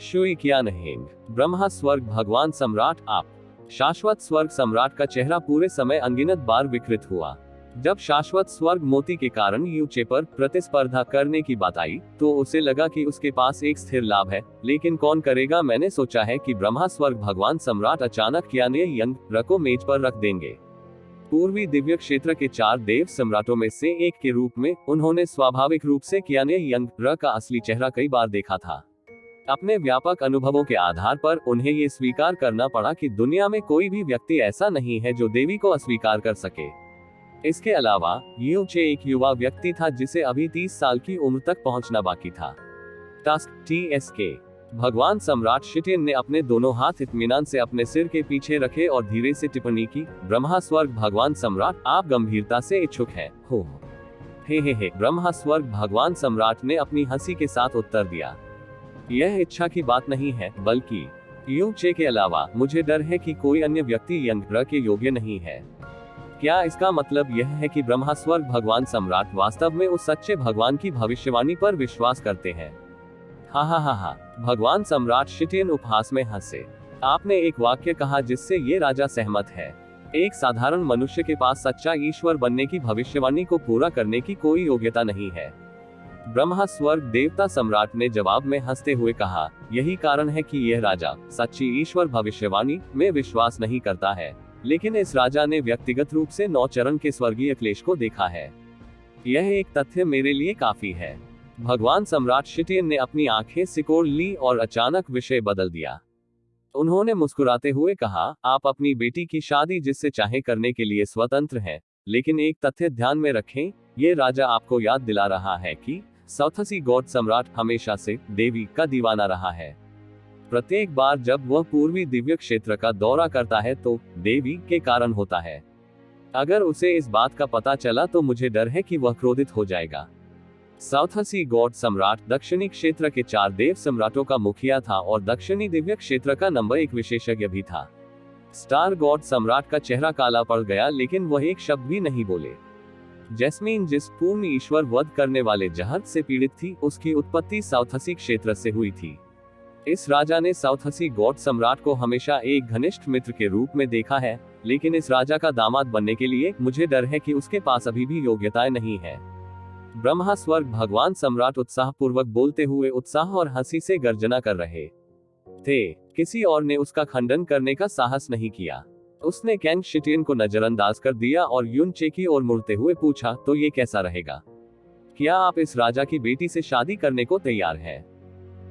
शुई क्या नहीं, ब्रह्मा स्वर्ग भगवान सम्राट आप। शाश्वत स्वर्ग सम्राट का चेहरा पूरे समय अनगिनत बार विकृत हुआ। जब शाश्वत स्वर्ग मोती के कारण यूचे पर प्रतिस्पर्धा करने की बात आई, तो उसे लगा कि उसके पास एक स्थिर लाभ है, लेकिन कौन करेगा? मैंने सोचा है कि ब्रह्मा स्वर्ग भगवान सम्राट अचानक कियाने यंग र को मेज पर रख देंगे। पूर्वी दिव्य क्षेत्र के 4 देव सम्राटों में से एक के रूप में उन्होंने स्वाभाविक रूप से कियाने यंग र का असली चेहरा कई बार देखा था। अपने व्यापक अनुभवों के आधार पर उन्हें ये स्वीकार करना पड़ा कि दुनिया में कोई भी व्यक्ति ऐसा नहीं है जो देवी को अस्वीकार कर सके। इसके अलावा यूचे एक युवा व्यक्ति था जिसे अभी 30 साल की उम्र तक पहुंचना बाकी था। Task TSK। भगवान सम्राट शिटिन ने अपने दोनों हाथ इत्मीनान से अपने सिर के पीछे रखे और धीरे से टिप्पणी की, ब्रह्मा स्वर्ग भगवान सम्राट आप गंभीरता से इच्छुक हैं, हो। हे ब्रह्मा स्वर्ग भगवान सम्राट ने अपनी हंसी के साथ उत्तर दिया। यह इच्छा की बात नहीं है, बल्कि यूचे के अलावा मुझे डर है कि कोई अन्य व्यक्ति यंग र के योग्य नहीं है। क्या इसका मतलब यह है कि ब्रह्मा स्वर्ग भगवान सम्राट वास्तव में उस सच्चे भगवान की भविष्यवाणी पर विश्वास करते हैं? हा। भगवान सम्राट शिटिन उपहास में हंसे। आपने एक वाक्य कहा जिससे ये राजा सहमत है। एक साधारण मनुष्य के पास सच्चा ईश्वर बनने की भविष्यवाणी को पूरा करने की कोई योग्यता नहीं है। ब्रह्मा स्वर्ग देवता सम्राट ने जवाब में हंसते हुए कहा, यही कारण है कि यह राजा सच्ची ईश्वर भविष्यवाणी में विश्वास नहीं करता है, लेकिन इस राजा ने व्यक्तिगत रूप से 9 चरण के स्वर्गीय क्लेश को देखा है। यह एक तथ्य मेरे लिए काफी है। भगवान सम्राट शिटिन ने अपनी आंखें सिकोड़ ली और अचानक विषय बदल दिया। उन्होंने मुस्कुराते हुए कहा, आप अपनी बेटी की शादी जिससे चाहे करने के लिए स्वतंत्र हैं, लेकिन एक तथ्य ध्यान में रखें, ये राजा आपको याद दिला रहा है कि साउथसी गॉड सम्राट हमेशा से देवी का दीवाना रहा है। प्रत्येक बार जब वह पूर्वी दिव्य क्षेत्र का दौरा करता है तो देवी के कारण होता है। अगर उसे इस बात का पता चला तो मुझे डर है कि वह क्रोधित हो जाएगा। साउथसी गॉड सम्राट दक्षिणी क्षेत्र के 4 देव सम्राटों का मुखिया था और दक्षिणी दिव्य क्षेत्र का नंबर 1 विशेषज्ञ भी था। स्टार गॉड सम्राट का चेहरा काला पड़ गया, लेकिन वह एक शब्द भी नहीं बोले। जैस्मीन जिस पूर्ण ईश्वर वध करने वाले जहर से पीड़ित थी, उसकी उत्पत्ति साउथसी क्षेत्र से हुई थी। इस राजा ने साउथसी गॉड सम्राट को हमेशा एक घनिष्ठ मित्र के रूप में देखा है, लेकिन इस राजा का दामाद बनने के लिए मुझे डर है कि उसके पास अभी भी योग्यताएं नहीं है। ब्रह्मा स्वर्ग भगवान सम्राट उत्साहपूर्वक बोलते हुए उत्साह और हंसी से गर्जना कर रहे थे। किसी और ने उसका खंडन करने का साहस नहीं किया। उसने कैंग शिटिन को नजरअंदाज कर दिया और युनचे की ओर मुड़ते हुए पूछा, तो ये कैसा रहेगा? क्या आप इस राजा की बेटी से शादी करने को तैयार हैं?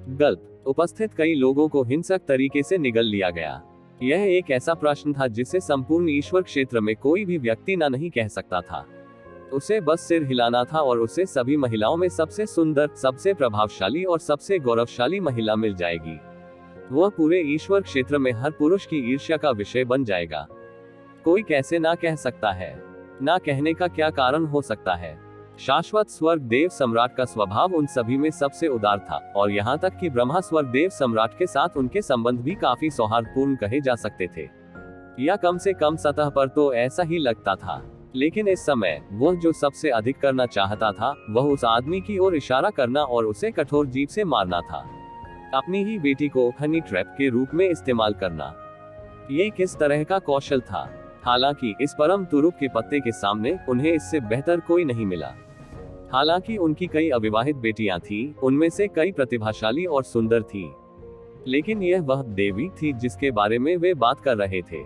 गलत। उपस्थित कई लोगों को हिंसक तरीके से निगल लिया गया। यह एक ऐसा प्रश्न था जिसे संपूर्ण ईश्वर क्षेत्र में कोई भी व्यक्ति ना नहीं कह सकता था। उसे बस सिर हिलाना था और उसे सभी महिलाओं में सबसे सुंदर, सबसे प्रभावशाली और सबसे गौरवशाली महिला मिल जाएगी। वह पूरे ईश्वर क्षेत्र में हर पुरुष की ईर्ष्या का विषय बन जाएगा। कोई कैसे ना कह सकता है? ना कहने का क्या कारण हो सकता है? शाश्वत स्वर्ग देव सम्राट का स्वभाव उन सभी में सबसे उदार था, और यहाँ तक कि ब्रह्मा स्वर्ग देव सम्राट के साथ उनके संबंध भी काफी सौहार्दपूर्ण कहे जा सकते थे, या कम से कम सतह पर तो ऐसा ही लगता था। लेकिन इस समय वह जो सबसे अधिक करना चाहता था, वह उस आदमी की ओर इशारा करना और उसे कठोर जीभ से मारना था। अपनी ही बेटी को हनी ट्रैप के रूप में इस्तेमाल करना। ये किस तरह का कौशल था? हालांकि इस परम तुरुप के पत्ते के सामने उन्हें इससे बेहतर कोई नहीं मिला। हालांकि उनकी कई अविवाहित बेटियां थीं, उनमें से कई प्रतिभाशाली और सुंदर थीं, लेकिन यह वह देवी थी जिसके बारे में वे बात कर रहे थे।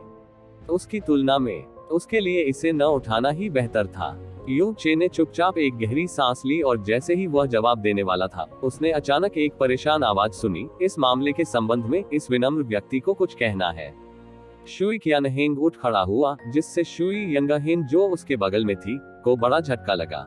उसकी तुलना में उसके लिए इसे न उठाना ही बेहतर था। यू चे ने चुपचाप एक गहरी सांस ली और जैसे ही वह जवाब देने वाला था, उसने अचानक एक परेशान आवाज सुनी, इस मामले के संबंध में इस विनम्र व्यक्ति को कुछ कहना है। शुई क्यानहेंग उठ खड़ा हुआ, जिससे शुई यंगहेन जो उसके बगल में थी, को बड़ा झटका लगा।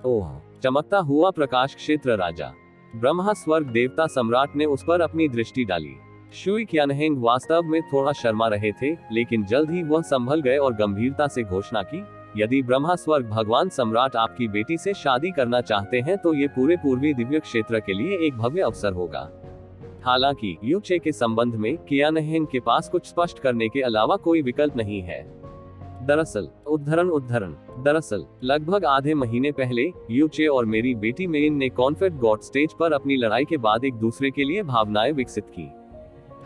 ओह! चमकता हुआ प्रकाश क्षेत्र राजा, ब्रह्मा स्वर्ग देवता सम्राट ने उस पर अपनी दृष्टि डाली। शुई क्यानहेंग वास्तव में थोड़ा शर्मा रहे थे, लेकिन जल्द ही वह संभल गए और गंभीरता से घोषणा की, यदि ब्रह्मा स्वर्ग भगवान सम्राट आपकी बेटी से शादी करना चाहते हैं तो ये पूरे पूर्वी दिव्य क्षेत्र के लिए एक भव्य अवसर होगा। हालांकि यू चे के संबंध में क्यानहेंग के पास कुछ स्पष्ट करने के अलावा कोई विकल्प नहीं है। दरअसल लगभग आधे महीने पहले यू चे और मेरी बेटी मेन ने कॉन्फेड गॉड स्टेज पर अपनी लड़ाई के बाद एक दूसरे के लिए भावनाएं विकसित की।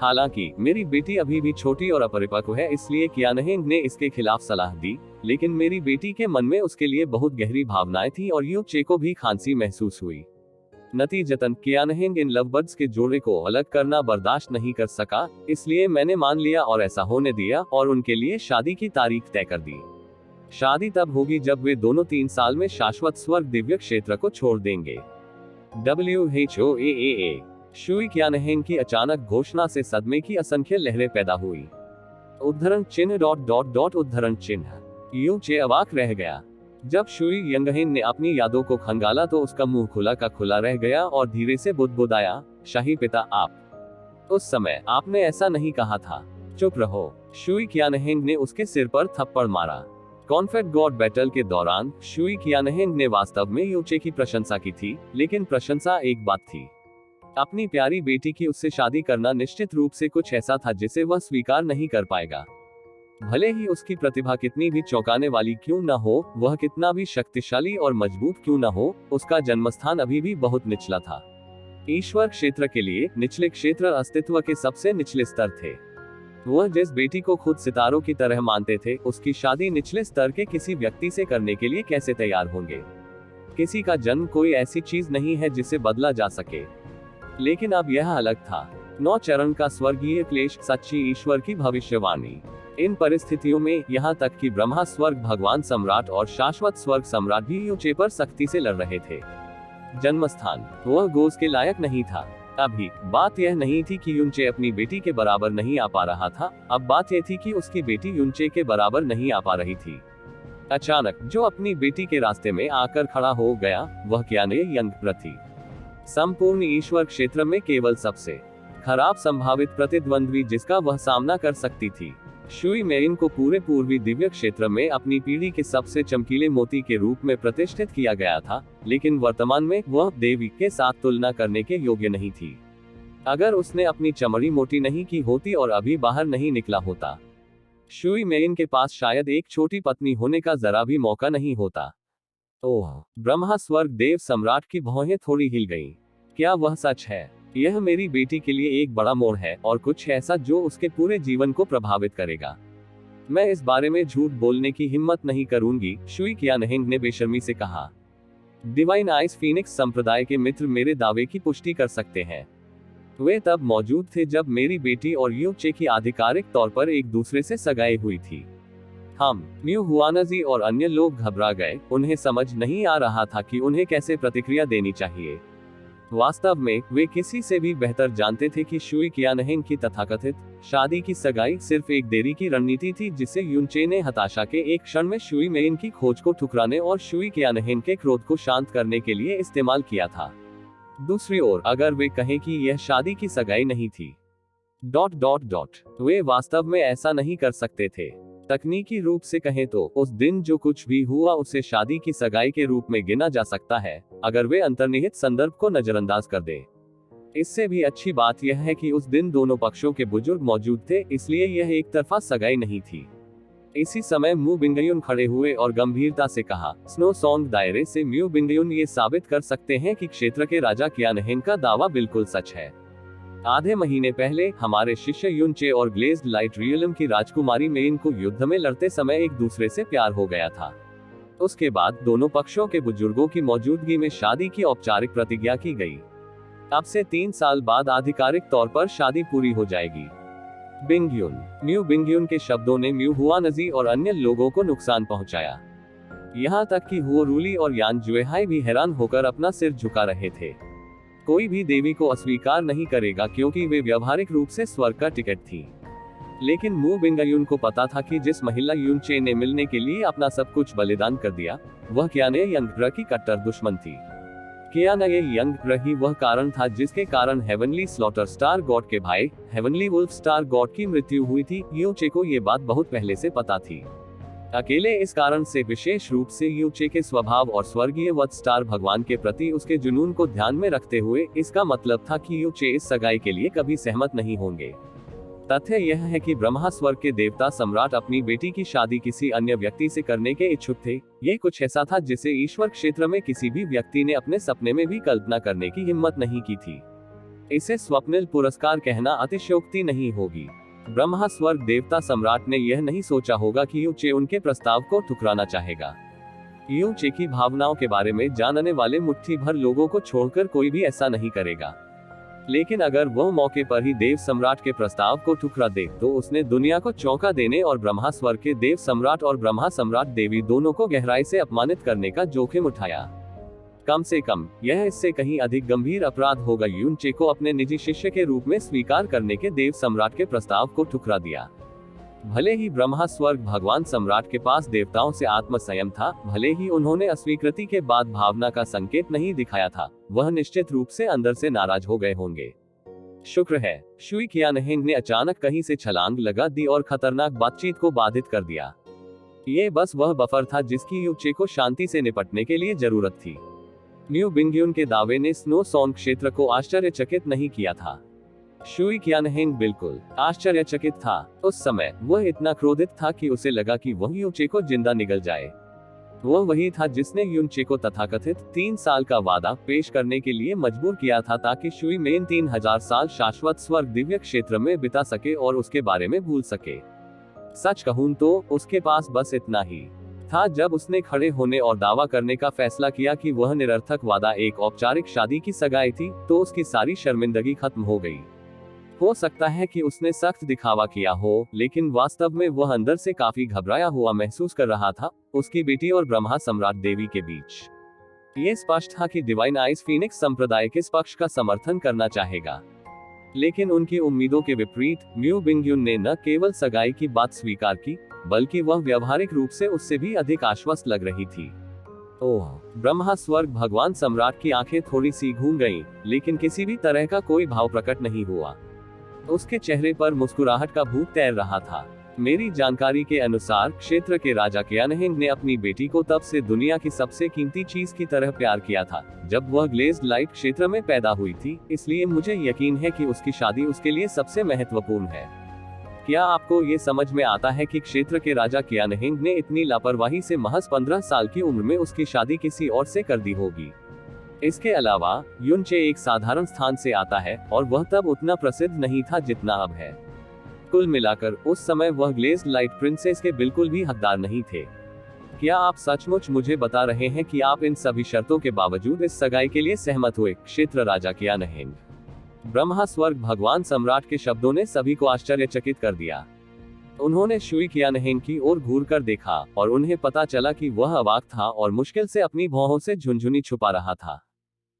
हालांकि मेरी बेटी अभी भी छोटी और अपरिपक्व है, इसलिए क्यानहेंग ने इसके खिलाफ सलाह दी, लेकिन मेरी बेटी के मन में उसके लिए बहुत गहरी भावनाएं थी और यू चे को भी खांसी महसूस हुई। नतीजतन क्यानहेंग इन लवबर्ड्स के जोड़े को अलग करना बर्दाश्त नहीं कर सका, इसलिए मैंने मान लिया और ऐसा होने दिया और उनके लिए शादी की तारीख तय कर दी। शादी तब होगी जब वे दोनों 3 साल में शाश्वत स्वर्ग दिव्य क्षेत्र को छोड़ देंगे। WHOAAA। शुई क्यानहेंग की अचानक घोषणा से सदमे की असंख्य लहरें पैदा हुई। उद्धरण चिन्ह। यू चे अवाक रह गया। जब शुई यंगहेन ने अपनी यादों को खंगाला तो उसका मुंह खुला का खुला रह गया और धीरे से बुदबुदाया, शाही पिता आप। उस समय आपने ऐसा नहीं कहा था। चुप रहो। शुई क्यानहेंग ने उसके सिर पर थप्पड़ मारा। कॉन्फेड गॉड बैटल के दौरान शुई क्यानहेंग ने वास्तव में यू चे की प्रशंसा की थी, लेकिन प्रशंसा एक बात थी, अपनी प्यारी बेटी की उससे शादी करना निश्चित रूप से कुछ ऐसा था जिसे वह स्वीकार नहीं कर पाएगा। भले ही उसकी प्रतिभा कितनी भी चौंकाने वाली क्यों न हो, वह कितना भी शक्तिशाली और मजबूत क्यों न हो, उसका जन्मस्थान अभी भी बहुत निचला था। ईश्वर क्षेत्र के लिए निचले क्षेत्र अस्तित्व के सबसे निचले स्तर थे। वह जिस बेटी को खुद सितारों की तरह मानते थे, उसकी शादी निचले स्तर के किसी व्यक्ति से करने के लिए कैसे तैयार होंगे। किसी का जन्म कोई ऐसी चीज नहीं है जिसे बदला जा सके, लेकिन अब यह अलग था। 9 चरण का स्वर्गीय क्लेश, सच्ची ईश्वर की भविष्यवाणी। इन परिस्थितियों में यहाँ तक कि ब्रह्मा स्वर्ग भगवान सम्राट और शाश्वत स्वर्ग सम्राट भी यू चे पर सख्ती से लड़ रहे थे। जन्मस्थान, वह गोज के लायक नहीं था। अभी बात यह नहीं थी कि युनचे अपनी बेटी के बराबर नहीं आ पा रहा था, अब बात यह थी कि उसकी बेटी युनचे के बराबर नहीं आ पा रही थी। अचानक जो अपनी बेटी के रास्ते में आकर खड़ा हो गया, वह क्यानहेंग थी। संपूर्ण ईश्वर क्षेत्र में केवल सबसे खराब संभावित प्रतिद्वंद्वी जिसका वह सामना कर सकती थी। शुई मेइन को पूरे पूर्वी दिव्य क्षेत्र में अपनी पीढ़ी के सबसे चमकीले मोती के रूप में प्रतिष्ठित किया गया था, लेकिन वर्तमान में वह देवी के साथ तुलना करने के योग्य नहीं थी। अगर उसने अपनी चमड़ी मोटी नहीं की होती और अभी बाहर नहीं निकला होता, शुई मेइन के पास शायद एक छोटी पत्नी होने का जरा भी मौका नहीं होता। ओह! ब्रह्मा स्वर्ग देव सम्राट की भौहें थोड़ी हिल गईं। क्या वह सच है? यह मेरी बेटी के लिए एक बड़ा मोड़ है और कुछ ऐसा जो उसके पूरे जीवन को प्रभावित करेगा। मैं इस बारे में झूठ बोलने की हिम्मत नहीं करूंगी, शुई क्यानहेंग ने बेशर्मी से कहा। डिवाइन आइस फीनिक्स संप्रदाय के मित्र मेरे दावे की पुष्टि कर सकते हैं। वे तब मौजूद थे जब मेरी बेटी और यू चे की आधिकारिक तौर पर एक दूसरे से सगाई हुई थी। हम, म्यू हुआनजी और अन्य लोग घबरा गए, उन्हें समझ नहीं आ रहा था कि उन्हें कैसे प्रतिक्रिया देनी चाहिए। वास्तव में वे किसी से भी बेहतर जानते थे कि शुई क्यानहेंग की तथाकथित शादी की सगाई सिर्फ एक देरी की रणनीति थी जिसे युनचे ने हताशा के एक क्षण में शुई मेइन की खोज को ठुकराने और शुई क्यानहेंग के क्रोध को शांत करने के लिए इस्तेमाल किया था। दूसरी ओर अगर वे कहें कि यह शादी की सगाई नहीं थी, वे वास्तव में ऐसा नहीं कर सकते थे। तकनीकी रूप से कहें तो उस दिन जो कुछ भी हुआ उसे शादी की सगाई के रूप में गिना जा सकता है, अगर वे अंतर्निहित संदर्भ को नजरअंदाज कर दें। इससे भी अच्छी बात यह है कि उस दिन दोनों पक्षों के बुजुर्ग मौजूद थे, इसलिए यह एक तरफा सगाई नहीं थी। इसी समय म्यू बिंगयुन खड़े हुए और गंभीरता से कहा, स्नो सॉन्ग दायरे से म्यू बिंगयुन ये साबित कर सकते हैं कि क्षेत्र के राजा क्यानहेंग का दावा बिल्कुल सच है। आधे महीने पहले हमारे शिष्य युनचे और ग्लेज्ड लाइट रियलम की राजकुमारी मेन को युद्ध में लड़ते समय एक दूसरे से प्यार हो गया था। उसके बाद दोनों पक्षों के बुजुर्गों की मौजूदगी में शादी की औपचारिक प्रतिज्ञा की गई। अब से 3 साल बाद आधिकारिक तौर पर शादी पूरी हो जाएगी। बिंगयुन। म्यू बिंगयुन के शब्दों ने म्यू हुआनजी और अन्य लोगों को नुकसान पहुंचाया। यहाँ तक कि हुओ रूली और यान जुएहाई भी हैरान होकर अपना सिर झुका रहे थे। कोई भी देवी को अस्वीकार नहीं करेगा क्योंकि वे व्यावहारिक रूप से स्वर्ग का टिकट थी। लेकिन मू बिंगयुन को पता था कि जिस महिला युनचे ने मिलने के लिए अपना सब कुछ बलिदान कर दिया, वह क्याने यंग ग्रह की कट्टर दुश्मन थी। क्याने यंग ग्रह ही वह कारण था जिसके कारण हेवनली स्लॉटर स्टार गॉड के भाई हेवनली वुल्फ स्टार गॉड की मृत्यु हुई थी। युनचे को ये बात बहुत पहले से पता थी। अकेले इस कारण से विशेष रूप से युनचे के स्वभाव और स्वर्गीय वत्स स्टार भगवान के प्रति उसके जुनून को ध्यान में रखते हुए इसका मतलब था कि युनचे इस सगाई के लिए कभी सहमत नहीं होंगे। तथ्य यह है कि ब्रह्मा स्वर्ग के देवता सम्राट अपनी बेटी की शादी किसी अन्य व्यक्ति से करने के इच्छुक थे। ये कुछ ऐसा था जिसे ईश्वर क्षेत्र में किसी भी व्यक्ति ने अपने सपने में भी कल्पना करने की हिम्मत नहीं की थी। इसे स्वप्निल पुरस्कार कहना अतिशयोक्ति नहीं होगी। ब्रह्मा स्वर्ग देवता सम्राट ने यह नहीं सोचा होगा कि युनचे उनके प्रस्ताव को ठुकराना चाहेगा। युनचे की भावनाओं के बारे में जानने वाले मुट्ठी भर लोगों को छोड़कर कोई भी ऐसा नहीं करेगा। लेकिन अगर वह मौके पर ही देव सम्राट के प्रस्ताव को ठुकरा दे तो उसने दुनिया को चौंका देने और ब्रह्मा स्वर्ग के देव सम्राट और ब्रह्मा सम्राट देवी दोनों को गहराई से अपमानित करने का जोखिम उठाया। कम से कम यह इससे कहीं अधिक गंभीर अपराध होगा युनचे को अपने निजी शिष्य के रूप में स्वीकार करने के देव सम्राट के प्रस्ताव को ठुकरा दिया। भले ही ब्रह्मा स्वर्ग भगवान सम्राट के पास देवताओं से आत्मसंयम था, भले ही उन्होंने अस्वीकृति के बाद भावना का संकेत नहीं दिखाया था, वह निश्चित रूप से अंदर से नाराज हो गए होंगे। शुक्र है शुई क्यानहेंग ने अचानक कहीं से छलांग लगा दी और खतरनाक बातचीत को बाधित कर दिया। ये बस वह बफर था जिसकी युनचे को शांति से निपटने के लिए जरूरत थी। म्यू बिंगयुन के दावे ने स्नो सॉन क्षेत्र को आश्चर्यचकित नहीं किया था। शुई क्यानहेंग बिल्कुल आश्चर्यचकित था। उस समय वह इतना क्रोधित था कि उसे लगा कि वह युनचे को जिंदा निगल जाए। वह वही था जिसने युनचे को तथाकथित 3 साल का वादा पेश करने के लिए मजबूर किया था ताकि शुई मेन 3000 साल शाश्वत स्वर्ग दिव्य क्षेत्र में बिता सके और उसके बारे में भूल सके। सच कहूं तो उसके पास बस इतना ही था। जब उसने खड़े होने और दावा करने का फैसला किया कि वह निरर्थक वादा एक औपचारिक शादी की सगाई थी, तो उसकी सारी शर्मिंदगी खत्म हो गई। हो सकता है कि उसने सख्त दिखावा किया हो, लेकिन वास्तव में वह अंदर से काफी घबराया हुआ महसूस कर रहा था, उसकी बेटी और ब्रह्मा सम्राट देवी के बीच। ये स्पष्ट था कि डिवाइन आइस फीनिक्स संप्रदाय के इस पक्ष का समर्थन करना चाहेगा। लेकिन उनकी उम्मीदों के विपरीत म्यू बिंगयुन ने न केवल सगाई की बात स्वीकार की, बल्कि वह व्यावहारिक रूप से उससे भी अधिक आश्वस्त लग रही थी। ओह! ब्रह्मा स्वर्ग भगवान सम्राट की आंखें थोड़ी सी घूम गईं, लेकिन किसी भी तरह का कोई भाव प्रकट नहीं हुआ। उसके चेहरे पर मुस्कुराहट का भूत तैर रहा था। मेरी जानकारी के अनुसार क्षेत्र के राजा क्यानहेंग ने अपनी बेटी को तब से दुनिया की सबसे कीमती चीज की तरह प्यार किया था जब वह ग्लेज्ड लाइट क्षेत्र में पैदा हुई थी, इसलिए मुझे यकीन है कि उसकी शादी उसके लिए सबसे महत्वपूर्ण है। क्या आपको ये समझ में आता है कि क्षेत्र के राजा क्यानहेंग ने इतनी लापरवाही से महज 15 साल की उम्र में उसकी शादी किसी और से कर दी होगी? इसके अलावा युनचे एक साधारण स्थान से आता है और वह तब उतना प्रसिद्ध नहीं था जितना अब है। कुल मिलाकर उस समय वह ग्लेज्ड लाइट प्रिंसेस के बिल्कुल भी हकदार नहीं थे। क्या आप सचमुच मुझे बता रहे हैं कि आप इन सभी शर्तों के बावजूद इस सगाई के लिए सहमत हुए? क्षेत्र राजा क्यानहेंग। ब्रह्मा स्वर्ग भगवान सम्राट के शब्दों ने सभी को आश्चर्यचकित कर दिया। उन्होंने शुई क्यानहेंग की ओर घूरकर देखा और उन्हें पता चला कि वह अवाक था और मुश्किल से अपनी भौहों से झुनझुनी छुपा रहा था।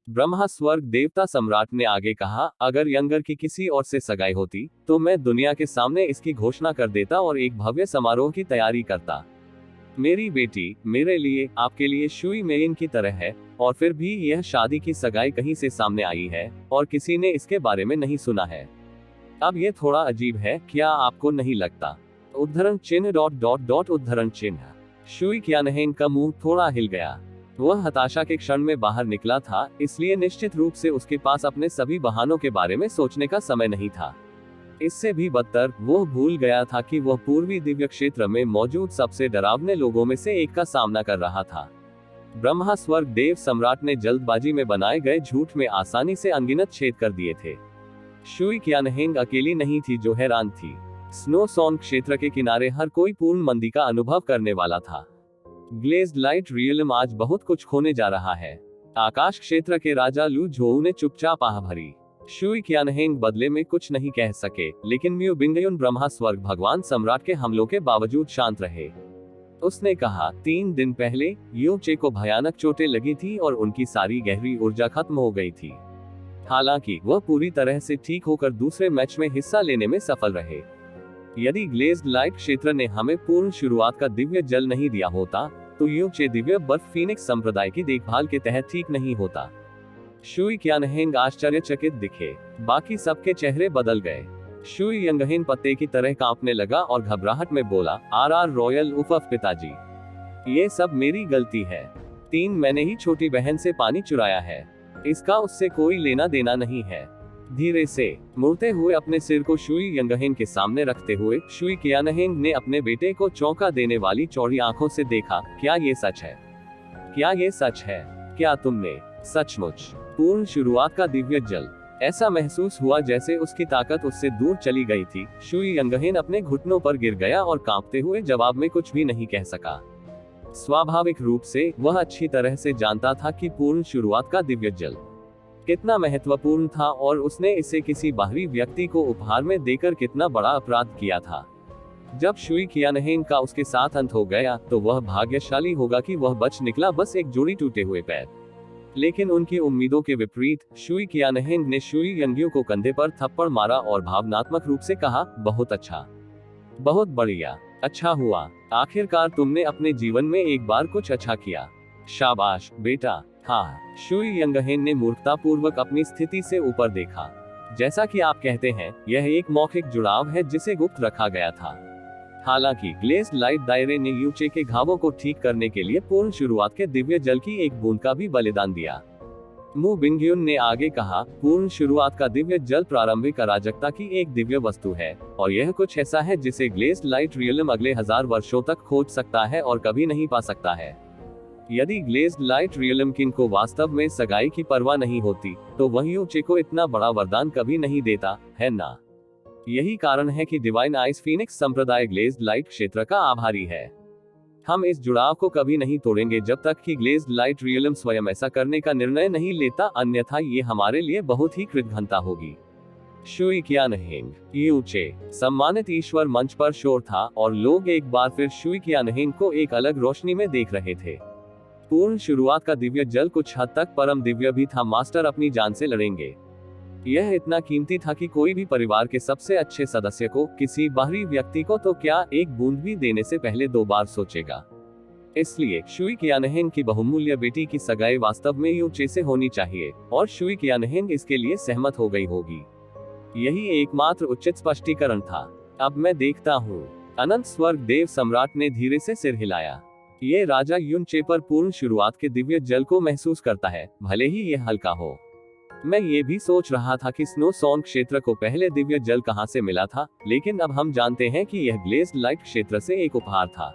ब्रह्मा स्वर्ग देवता सम्राट ने आगे कहा, अगर यंगर की किसी और से सगाई होती तो मैं दुनिया के सामने इसकी घोषणा कर देता और एक भव्य समारोह की तैयारी करता। मेरी बेटी मेरे लिए आपके लिए शुई मेइन की तरह है, और फिर भी यह शादी की सगाई कहीं से सामने आई है और किसी ने इसके बारे में नहीं सुना है। अब यह थोड़ा अजीब है, क्या आपको नहीं लगता? उद्धरण चिन्ह उद्धरण चिन्ह। शुई क्यानहेंग का मुंह थोड़ा हिल गया। वह हताशा के क्षण में बाहर निकला था, इसलिए निश्चित रूप से उसके पास अपने सभी बहानों के बारे में सोचने का समय नहीं था। इससे भी बदतर, वह भूल गया था कि वह पूर्वी दिव्य क्षेत्र में मौजूद सबसे डरावने लोगों में से एक का सामना कर रहा था। ब्रह्मा स्वर्ग देव सम्राट ने जल्दबाजी में बनाए गए झूठ में आसानी से अनगिनत छेद कर दिए थे। शुई क्यानहेंग अकेली नहीं थी जो हैरान थी। स्नो सॉन क्षेत्र के किनारे हर कोई पूर्ण मंदी का अनुभव करने वाला था। ग्लेज्ड लाइट रियलम आज बहुत कुछ खोने जा रहा है। आकाश क्षेत्र के राजा लू झोऊ ने चुपचाप आह भरी। शुई क्यानहेंग बदले में कुछ नहीं कह सके, लेकिन म्यू बिंगयुन ब्रह्मा स्वर्ग भगवान सम्राट के हमलों के बावजूद शांत रहे। उसने कहा, 3 दिन पहले यू चे को भयानक चोटें लगी थी और उनकी सारी गहरी ऊर्जा खत्म हो गई थी। हालांकि वह पूरी तरह से ठीक होकर दूसरे मैच में हिस्सा लेने में सफल रहे। यदि ग्लेज्ड लाइट क्षेत्र ने हमें पूर्ण शुरुआत का दिव्य जल नहीं दिया होता, तो यू चे दिव्य बर्फ फीनिक्स संप्रदाय की देखभाल के तहत ठीक नहीं होता। शुई क्यानहेंग आश्चर्यचकित दिखे। बाकी सबके चेहरे बदल गए। शुई यंगहेन पत्ते की तरह कांपने लगा और घबराहट में बोला, आर रॉयल उफ पिताजी, ये सब मेरी गलती है। 3 मैंने ही छोटी बहन से पानी चुराया है, इसका उससे कोई लेना देना नहीं है। धीरे से मुड़ते हुए अपने सिर को शुई यंगहेन के सामने रखते हुए शुई क्यानहेंग ने अपने बेटे को चौंका देने वाली चौड़ी आंखों से देखा, क्या ये सच है? क्या ये सच है? क्या तुमने सचमुच पूर्ण शुरुआत का दिव्य जल? ऐसा महसूस हुआ जैसे उसकी ताकत उससे दूर चली गई थी। शुई यंगहेन अपने घुटनों पर गिर गया और कांपते हुए जवाब में कुछ भी नहीं कह सका। स्वाभाविक रूप से वह अच्छी तरह से जानता था कि पूर्ण शुरुआत का दिव्य जल कितना महत्वपूर्ण था और उसने इसे किसी बाहरी व्यक्ति को उपहार में देकर कितना बड़ा अपराध किया था। जब शुई क्यानहेंग का उसके साथ अंत हो गया तो वह भाग्यशाली होगा कि वह बच निकला, बस एक जोड़ी टूटे हुए पैर। लेकिन उनकी उम्मीदों के विपरीत शुई क्यानहेंग ने शुई यंग्यू को कंधे पर थप्पड़ मारा और भावनात्मक रूप से कहा, बहुत अच्छा, बहुत बढ़िया, अच्छा हुआ, आखिरकार तुमने अपने जीवन में एक बार कुछ अच्छा किया। शाबाश बेटा। हाँ, शुई यंगहेन ने मूर्खतापूर्वक अपनी स्थिति से ऊपर देखा। जैसा कि आप कहते हैं, यह एक मौखिक जुड़ाव है जिसे गुप्त रखा गया था। हालांकि ग्लेज्ड लाइट दायरे ने यूचे के घावों को ठीक करने के लिए पूर्ण शुरुआत के दिव्य जल की एक बूंद का भी बलिदान दिया। मू बिंगयुन ने आगे कहा, पूर्ण शुरुआत का दिव्य जल प्रारंभिक अराजकता की एक दिव्य वस्तु है, और यह कुछ ऐसा है जिसे ग्लेज्ड लाइट रियलम अगले 1000 वर्षों तक खोज सकता है और कभी नहीं पा सकता है। यदि ग्लेज्ड लाइट रियलम किंग को वास्तव में सगाई की परवाह नहीं होती, तो वह यूचे को इतना बड़ा वरदान कभी नहीं देता, है ना? यही कारण है कि डिवाइन आइस फीनिक्स संप्रदाय ग्लेज्ड लाइट क्षेत्र का आभारी है। हम इस जुड़ाव को कभी नहीं तोड़ेंगे जब तक कि ग्लेज्ड लाइट रियलम स्वयं ऐसा करने का निर्णय नहीं लेता, अन्यथा ये हमारे लिए बहुत ही कृतघ्नता होगी। शुई क्यानहेंग, यूचे, सम्मानित ईश्वर मंच पर शोर था और लोग एक बार फिर शुई क्यानहेंग को एक अलग रोशनी में देख रहे थे। पूर्ण शुरुआत का दिव्य जल कुछ हद तक परम दिव्य भी था। मास्टर अपनी जान से लड़ेंगे। यह इतना कीमती था कि कोई भी परिवार के सबसे अच्छे सदस्य को, किसी बाहरी व्यक्ति को तो क्या, एक बूंद भी देने से पहले 2 बार सोचेगा। इसलिए शुई क्यानहेंग की बहुमूल्य बेटी की सगाई वास्तव में यूचे से होनी चाहिए, और शुई क्यानहेंग इसके लिए सहमत हो गई होगी। यही एकमात्र उचित स्पष्टीकरण था। अब मैं देखता हूँ। अनंत स्वर्ग देव सम्राट ने धीरे से सिर हिलाया। ये राजा यूनचे पर पूर्ण शुरुआत के दिव्य जल को महसूस करता है, भले ही यह हल्का हो। मैं ये भी सोच रहा था कि स्नो सॉन क्षेत्र को पहले दिव्य जल कहां से मिला था, लेकिन अब हम जानते हैं कि यह ग्लेज्ड लाइट क्षेत्र से एक उपहार था।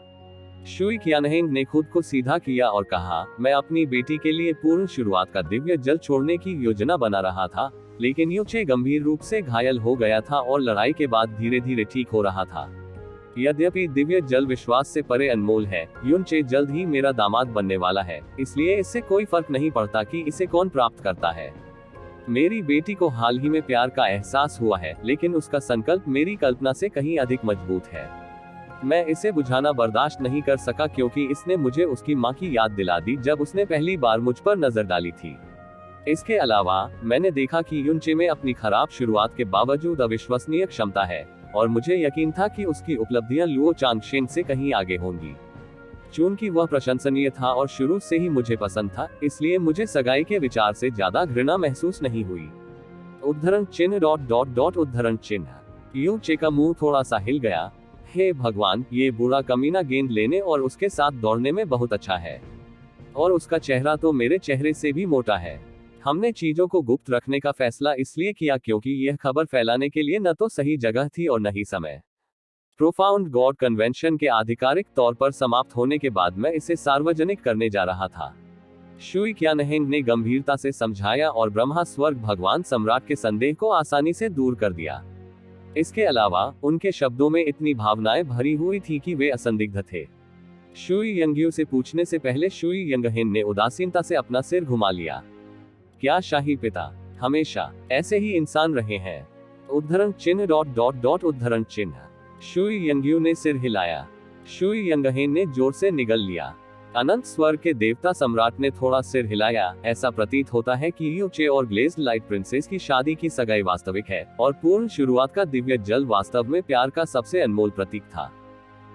शुई क्यानहेंग ने खुद को सीधा किया और कहा, मैं अपनी बेटी के लिए पूर्ण शुरुआत का दिव्य जल छोड़ने की योजना बना रहा था, लेकिन यूचे गंभीर रूप से घायल हो गया था और लड़ाई के बाद धीरे धीरे ठीक हो रहा था। यद्यपि दिव्य जल विश्वास से परे अनमोल है, यूनचे जल्द ही मेरा दामाद बनने वाला है, इसलिए इससे कोई फर्क नहीं पड़ता कि इसे कौन प्राप्त करता है। मेरी बेटी को हाल ही में प्यार का एहसास हुआ है, लेकिन उसका संकल्प मेरी कल्पना से कहीं अधिक मजबूत है। मैं इसे बुझाना बर्दाश्त नहीं कर सका, क्योंकि इसने मुझे उसकी माँ की याद दिला दी जब उसने पहली बार मुझ पर नजर डाली थी। इसके अलावा मैंने देखा कि यूनचे में अपनी खराब शुरुआत के बावजूद अविश्वसनीय क्षमता है, और मुझे यकीन था कि उसकी उपलब्धियां लुओ चांगशेन से कहीं आगे होंगी। चूंकि वह प्रशंसनीय था और शुरू से ही मुझे पसंद था, इसलिए मुझे सगाई के विचार से ज्यादा घृणा महसूस नहीं हुई। उद्धरण चिन्ह ... उद्धरण चिन्ह। यूचे का मुंह थोड़ा सा हिल गया। हे भगवान, ये बुरा कमीना गेंद लेने और उसके साथ दौड़ने में बहुत अच्छा है, और उसका चेहरा तो मेरे चेहरे से भी मोटा है। हमने चीजों को गुप्त रखने का फैसला इसलिए किया क्योंकि यह खबर फैलाने के लिए न तो सही जगह थी और न ही समय। प्रोफाउंड गॉड कन्वेंशन के आधिकारिक तौर पर समाप्त होने के बाद मैं इसे सार्वजनिक करने जा रहा था। शुई क्यानहेंग ने गंभीरता से समझाया और ब्रह्मा स्वर्ग भगवान सम्राट के संदेह को आसानी से दूर कर दिया। इसके अलावा उनके शब्दों में इतनी भावनाएं भरी हुई थी कि वे असंदिग्ध थे। शुई यंग्यू से पूछने से पहले शुई यंगहेन ने उदासीनता से अपना सिर घुमा लिया। क्या शाही पिता हमेशा ऐसे ही इंसान रहे हैं? उद्धरण चिन्ह उद्धरण चिन्ह। शुई यंग्यू ने सिर हिलाया। शुई यंगहेन ने जोर से निगल लिया। अनंत स्वर्ग के देवता सम्राट ने थोड़ा सिर हिलाया। ऐसा प्रतीत होता है कि यू चे और ग्लेज्ड लाइट प्रिंसेस की शादी की सगाई वास्तविक है और पूर्ण शुरुआत का दिव्य जल वास्तव में प्यार का सबसे अनमोल प्रतीक था।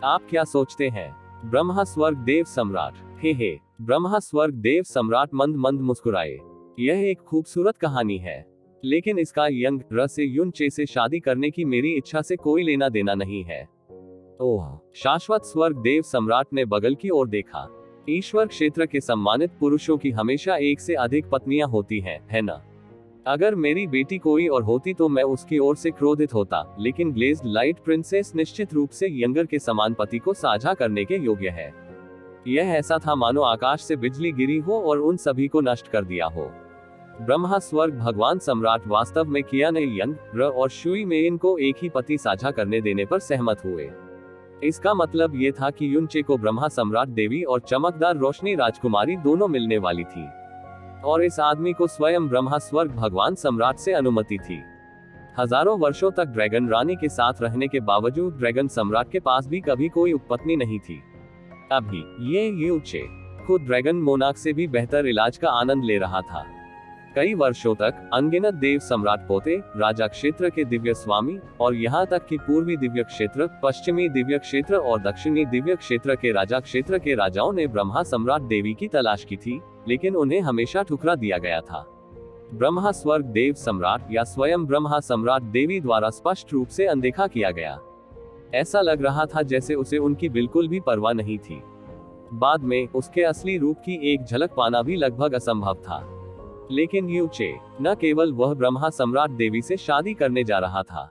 आप क्या सोचते हैं? ब्रह्मा स्वर्ग देव सम्राट। हे ब्रह्मा स्वर्ग देव सम्राट मंद मंद मुस्कुराए। यह एक खूबसूरत कहानी है, लेकिन इसका यंग र से युन चे से शादी करने की मेरी इच्छा से कोई लेना देना नहीं है। ओह, शाश्वत स्वर्ग देव सम्राट ने बगल की ओर देखा। ईश्वर क्षेत्र के सम्मानित पुरुषों की हमेशा एक से अधिक पत्नियां होती हैं, है ना? अगर मेरी बेटी कोई और होती तो मैं उसकी ओर से क्रोधित होता, लेकिन ग्लेज्ड लाइट प्रिंसेस निश्चित रूप से यंगर के समान पति को साझा करने के योग्य है। यह ऐसा था मानो आकाश से बिजली गिरी हो और उन सभी को नष्ट कर दिया हो। ब्रह्मा स्वर्ग भगवान सम्राट वास्तव में कियान यंग र और शुई मेइन को एक ही पति साझा करने देने पर सहमत हुए। इसका मतलब ये था कि युनचे को ब्रह्मा सम्राट देवी और चमकदार रोशनी राजकुमारी दोनों मिलने वाली थी, और इस आदमी को स्वयं ब्रह्मा स्वर्ग भगवान सम्राट से अनुमति थी। हजारों वर्षों तक ड्रैगन रानी के साथ रहने के बावजूद ड्रैगन सम्राट के पास भी कभी कोई उपपत्नी नहीं थी। अभी ये युनचे खुद ड्रैगन मोनार्क से भी बेहतर इलाज का आनंद ले रहा था। कई वर्षों तक अनगिनत देव सम्राट पोते, राजा क्षेत्र के दिव्य स्वामी और यहाँ तक कि पूर्वी दिव्य क्षेत्र, पश्चिमी दिव्य क्षेत्र और दक्षिणी दिव्य क्षेत्र के राजा क्षेत्र के राजाओं ने ब्रह्मा सम्राट देवी की तलाश की थी, लेकिन उन्हें हमेशा ठुकरा दिया गया था। ब्रह्मा स्वर्ग देव सम्राट या स्वयं ब्रह्मा सम्राट देवी द्वारा स्पष्ट रूप से अनदेखा किया गया। ऐसा लग रहा था जैसे उसे उनकी बिल्कुल भी परवाह नहीं थी। बाद में उसके असली रूप की एक झलक पाना भी लगभग असंभव था। लेकिन युचे न केवल वह ब्रह्मा सम्राट देवी से शादी करने जा रहा था,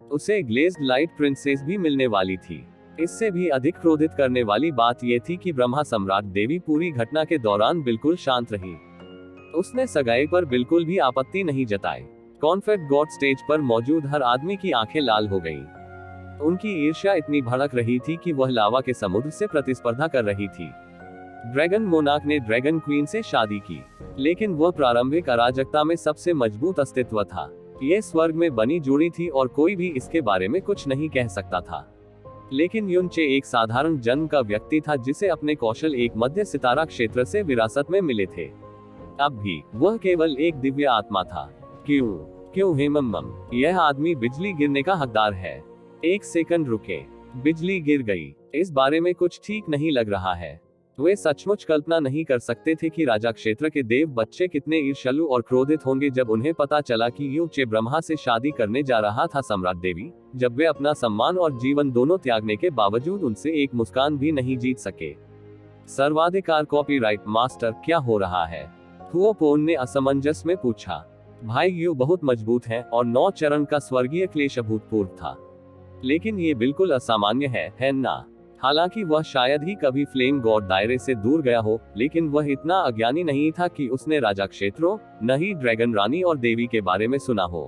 उसे ग्लेज्ड लाइट प्रिंसेस भी मिलने वाली थी। इससे भी अधिक क्रोधित करने वाली बात यह थी कि ब्रह्मा सम्राट देवी पूरी घटना के दौरान बिल्कुल शांत रही। उसने सगाई पर बिल्कुल भी आपत्ति नहीं जताई। कॉन्फेट गॉड स्टेज पर मौजूद हर आदमी की आंखें लाल हो गईं। उनकी ईर्ष्या इतनी भड़क रही थी कि वह लावा के समुद्र से प्रतिस्पर्धा कर रही थी। ड्रैगन मोनार्क ने ड्रैगन क्वीन से शादी की, लेकिन वह प्रारंभिक अराजकता में सबसे मजबूत अस्तित्व था। यह स्वर्ग में बनी जोड़ी थी और कोई भी इसके बारे में कुछ नहीं कह सकता था। लेकिन युनचे एक साधारण जन्म का व्यक्ति था जिसे अपने कौशल एक मध्य सितारा क्षेत्र से विरासत में मिले थे। अब भी वह केवल एक दिव्य आत्मा था। क्यों हेमम, यह आदमी बिजली गिरने का हकदार है। एक सेकंड रुके, बिजली गिर गई। इस बारे में कुछ ठीक नहीं लग रहा है। वे सचमुच कल्पना नहीं कर सकते थे कि राजा क्षेत्र के देव बच्चे कितने ईर्ष्यालु और क्रोधित होंगे जब उन्हें पता चला कि युचे ब्रह्मा से शादी करने जा रहा था सम्राट देवी, जब वे अपना सम्मान और जीवन दोनों त्यागने के बावजूद उनसे एक मुस्कान भी नहीं जीत सके। सर्वाधिकार कॉपीराइट मास्टर, क्या हो रहा है? हुओपोन ने असमंजस में पूछा। भाई यू बहुत मजबूत हैं और 9 चरण का स्वर्गीय क्लेश अभूतपूर्व था, लेकिन ये बिल्कुल असामान्य है ना? हालांकि वह शायद ही कभी फ्लेम गॉड दायरे से दूर गया हो, लेकिन वह इतना अज्ञानी नहीं था कि उसने राजा क्षेत्रों, न ही ड्रैगन रानी और देवी के बारे में सुना हो।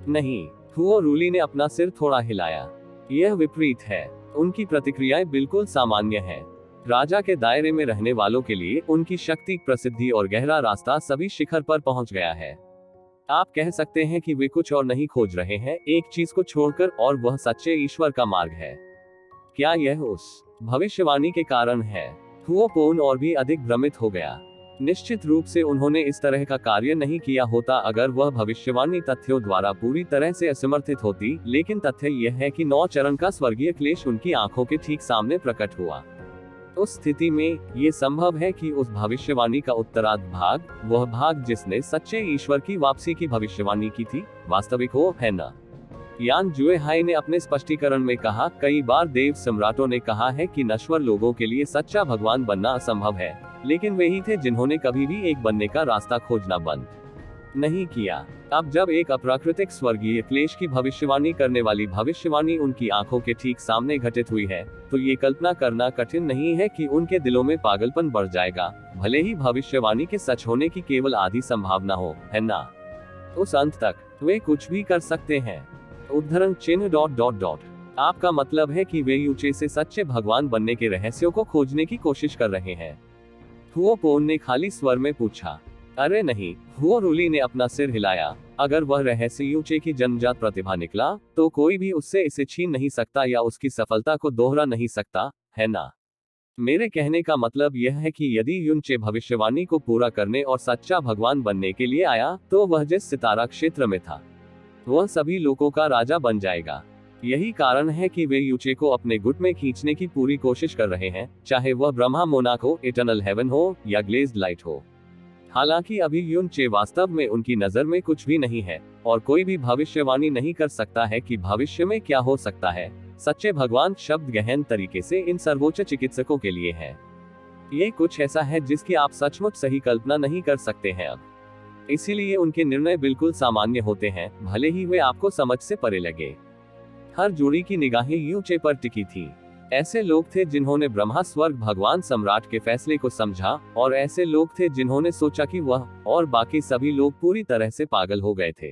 नहीं, हुओ रूली ने अपना सिर थोड़ा हिलाया। यह विपरीत है। उनकी प्रतिक्रियाएं बिल्कुल सामान्य हैं। राजा के दायरे में रहने वालों के लिए उनकी शक्ति, प्रसिद्धि और गहरा रास्ता सभी शिखर पर पहुंच गया है। आप कह सकते हैं कि वे कुछ और नहीं खोज रहे हैं, एक चीज को छोड़कर, और वह सच्चे ईश्वर का मार्ग है। क्या यह उस भविष्यवाणी के कारण है? हुओपोन और भी अधिक भ्रमित हो गया। निश्चित रूप से उन्होंने इस तरह का कार्य नहीं किया होता अगर वह भविष्यवाणी तथ्यों द्वारा पूरी तरह से असमर्थित होती, लेकिन तथ्य यह है कि 9 चरण का स्वर्गीय क्लेश उनकी आंखों के ठीक सामने प्रकट हुआ। उस स्थिति में ये संभव है कि उस भविष्यवाणी का उत्तरार्ध भाग, वह भाग जिसने सच्चे ईश्वर की वापसी की भविष्यवाणी की थी, वास्तविक हो, है ना? यान जुएहाई ने अपने स्पष्टीकरण में कहा, कई बार देव सम्राटों ने कहा है कि नश्वर लोगों के लिए सच्चा भगवान बनना असंभव है, लेकिन वे ही थे जिन्होंने कभी भी एक बनने का रास्ता खोजना बंद नहीं किया। अब जब एक अप्राकृतिक स्वर्गीय क्लेश की भविष्यवाणी करने वाली भविष्यवाणी उनकी आंखों के ठीक सामने घटित हुई है, तो ये कल्पना करना कठिन नहीं है कि उनके दिलों में पागलपन बढ़ जाएगा, भले ही भविष्यवाणी के सच होने की केवल आधी संभावना हो, है ना। उस अंत तक वे कुछ भी कर सकते हैं। उद्धरण चिन्ह ... आपका मतलब है कि वे यूचे से सच्चे भगवान बनने के रहस्यों को खोजने की कोशिश कर रहे हैं? हुओ पोन ने खाली स्वर में पूछा। अरे नहीं, हुओ रूली ने अपना सिर हिलाया। अगर वह रहस्य यूचे की जन्मजात प्रतिभा निकला, तो कोई भी उससे इसे छीन नहीं सकता या उसकी सफलता को दोहरा नहीं सकता, है ना। मेरे कहने का मतलब यह है कि यदि युनचे भविष्यवाणी को पूरा करने और सच्चा भगवान बनने के लिए आया, तो वह जिस सितारा क्षेत्र में था, वह सभी लोगों का राजा बन जाएगा। यही कारण है कि वे यूचे को अपने गुट में खींचने की पूरी कोशिश कर रहे हैं, चाहे वह ब्रह्मा मोनाक हो, इटर्नल हेवन हो या ग्लेज्ड लाइट हो। हालांकि अभी युनचे वास्तव में उनकी नजर में कुछ भी नहीं है, और कोई भी भविष्यवाणी नहीं कर सकता है कि भविष्य में क्या हो सकता है। सच्चे भगवान शब्द गहन तरीके से इन सर्वोच्च चिकित्सकों के लिए है। ये कुछ ऐसा है जिसकी आप सचमुच सही कल्पना नहीं कर सकते हैं अब। इसीलिए उनके निर्णय बिल्कुल सामान्य होते हैं, भले ही वे आपको समझ से परे लगे। हर जोड़ी की निगाहें यूचे पर टिकी थी। ऐसे लोग थे जिन्होंने ब्रह्मा स्वर्ग भगवान सम्राट के फैसले को समझा, और ऐसे लोग थे जिन्होंने सोचा कि वह और बाकी सभी लोग पूरी तरह से पागल हो गए थे।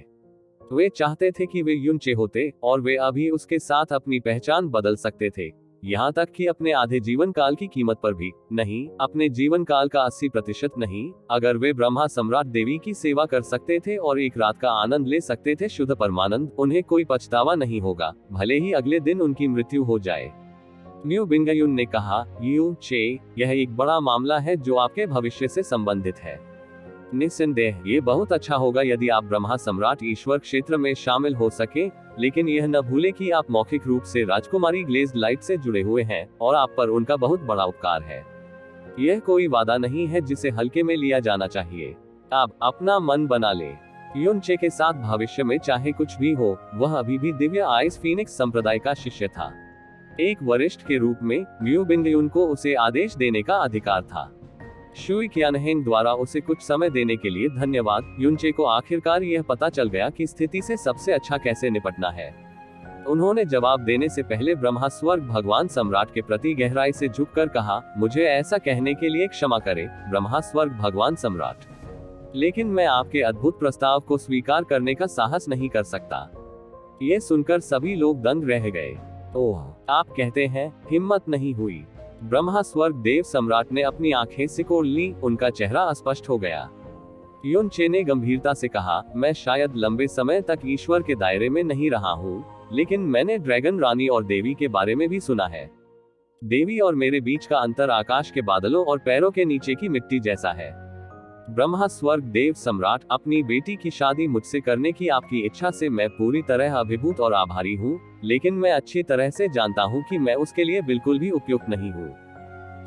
वे चाहते थे कि वे युनचे होते, और वे अभी उसके साथ अपनी पहचान बदल सकते थे, यहाँ तक कि अपने आधे जीवन काल की कीमत पर भी नहीं, अपने जीवन काल का 80% नहीं। अगर वे ब्रह्मा सम्राट देवी की सेवा कर सकते थे और एक रात का आनंद ले सकते थे शुद्ध परमानंद, उन्हें कोई पछतावा नहीं होगा, भले ही अगले दिन उनकी मृत्यु हो जाए। न्यू बिंगयुन ने कहा, चे, यह एक बड़ा मामला है जो आपके भविष्य से संबंधित है। निस्संदेह ये बहुत अच्छा होगा यदि आप ब्रह्मा सम्राट ईश्वर क्षेत्र में शामिल हो सके, लेकिन यह न भूले कि आप मौखिक रूप से राजकुमारी ग्लेज्ड लाइट से जुड़े हुए हैं, और आप पर उनका बहुत बड़ा उपकार है। यह कोई वादा नहीं है जिसे हल्के में लिया जाना चाहिए। आप अपना मन बना ले। युनचे के साथ भविष्य में चाहे कुछ भी हो, वह अभी भी दिव्य आइस फीनिक्स संप्रदाय का शिष्य था। एक वरिष्ठ के रूप में म्यू बिंगयुन को उसे आदेश देने का अधिकार था। शुई क्यानहेंग द्वारा उसे कुछ समय देने के लिए धन्यवाद। युनचे को आखिरकार यह पता चल गया कि स्थिति से सबसे अच्छा कैसे निपटना है। उन्होंने जवाब देने से पहले ब्रह्मा स्वर्ग भगवान सम्राट के प्रति गहराई से झुककर कहा, मुझे ऐसा कहने के लिए क्षमा करे, ब्रह्मा स्वर्ग भगवान सम्राट, लेकिन मैं आपके अद्भुत प्रस्ताव को स्वीकार करने का साहस नहीं कर सकता। ये सुनकर सभी लोग दंग रह गए। ओह, आप कहते हैं, हिम्मत नहीं हुई। ब्रह्मा स्वर्ग देव सम्राट ने अपनी आंखें सिकोड़ ली, उनका चेहरा अस्पष्ट हो गया। युनचे ने गंभीरता से कहा, मैं शायद लंबे समय तक ईश्वर के दायरे में नहीं रहा हूँ, लेकिन मैंने ड्रैगन रानी और देवी के बारे में भी सुना है। देवी और मेरे बीच का अंतर आकाश के बादलों और पैरों के नीचे की मिट्टी जैसा है। ब्रह्मा स्वर्ग देव सम्राट, अपनी बेटी की शादी मुझसे करने की आपकी इच्छा से मैं पूरी तरह अभिभूत और आभारी हूँ, लेकिन मैं अच्छी तरह से जानता हूँ कि मैं उसके लिए बिल्कुल भी उपयुक्त नहीं हूँ।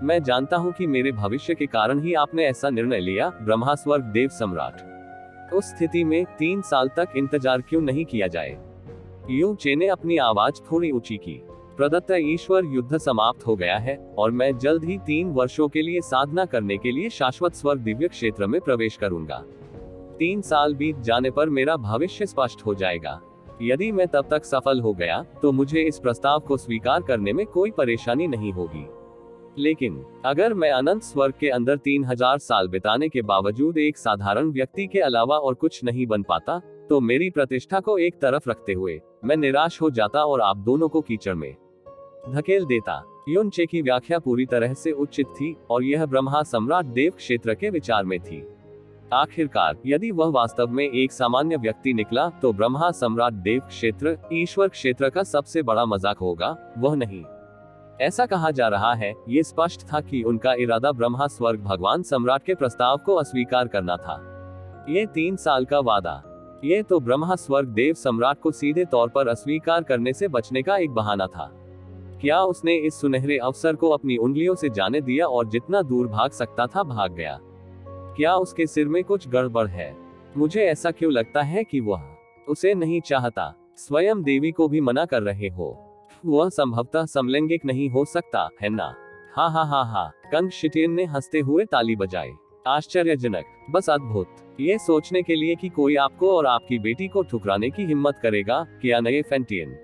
मैं जानता हूँ कि मेरे भविष्य के कारण ही आपने ऐसा निर्णय लिया, ब्रह्मा स्वर्ग देव सम्राट। उस स्थिति में 3 साल तक इंतजार क्यों नहीं किया जाए? युनचे ने अपनी आवाज थोड़ी ऊंची की। प्रदत्त ईश्वर युद्ध समाप्त हो गया है, और मैं जल्द ही 3 वर्षों के लिए साधना करने के लिए शाश्वत स्वर्ग दिव्य क्षेत्र में प्रवेश करूंगा। 3 साल बीत जाने पर मेरा भविष्य स्पष्ट हो जाएगा। यदि मैं तब तक सफल हो गया, तो मुझे इस प्रस्ताव को स्वीकार करने में कोई परेशानी नहीं होगी। लेकिन अगर मैं अनंत स्वर्ग के अंदर 3000 साल बिताने के बावजूद एक साधारण व्यक्ति के अलावा और कुछ नहीं बन पाता, तो मेरी प्रतिष्ठा को एक तरफ रखते हुए मैं निराश हो जाता और आप दोनों को कीचड़ में धकेल देता। युनचे की व्याख्या पूरी तरह से उचित थी, और यह ब्रह्मा सम्राट देव क्षेत्र के विचार में थी। आखिरकार यदि वह वास्तव में एक सामान्य व्यक्ति निकला, तो ब्रह्मा सम्राट देव क्षेत्र ईश्वर क्षेत्र का सबसे बड़ा मजाक होगा, वह नहीं। ऐसा कहा जा रहा है, ये स्पष्ट था कि उनका इरादा ब्रह्मा स्वर्ग भगवान सम्राट के प्रस्ताव को अस्वीकार करना था। ये 3 साल का वादा, ये तो ब्रह्मा स्वर्ग देव सम्राट को सीधे तौर पर अस्वीकार करने से बचने का एक बहाना था। क्या उसने इस सुनहरे अवसर को अपनी उंगलियों से जाने दिया और जितना दूर भाग सकता था भाग गया? क्या उसके सिर में कुछ गड़बड़ है? मुझे ऐसा क्यों लगता है कि वह उसे नहीं चाहता? स्वयं देवी को भी मना कर रहे हो। वह संभवतः समलैंगिक नहीं हो सकता, है ना? हा हा हा हा, कंग शिटियन ने हंसते हुए ताली बजाई। आश्चर्यजनक, बस अद्भुत। ये सोचने के लिए कि कोई आपको और आपकी बेटी को ठुकराने की हिम्मत करेगा, क्या नए फेंटियन।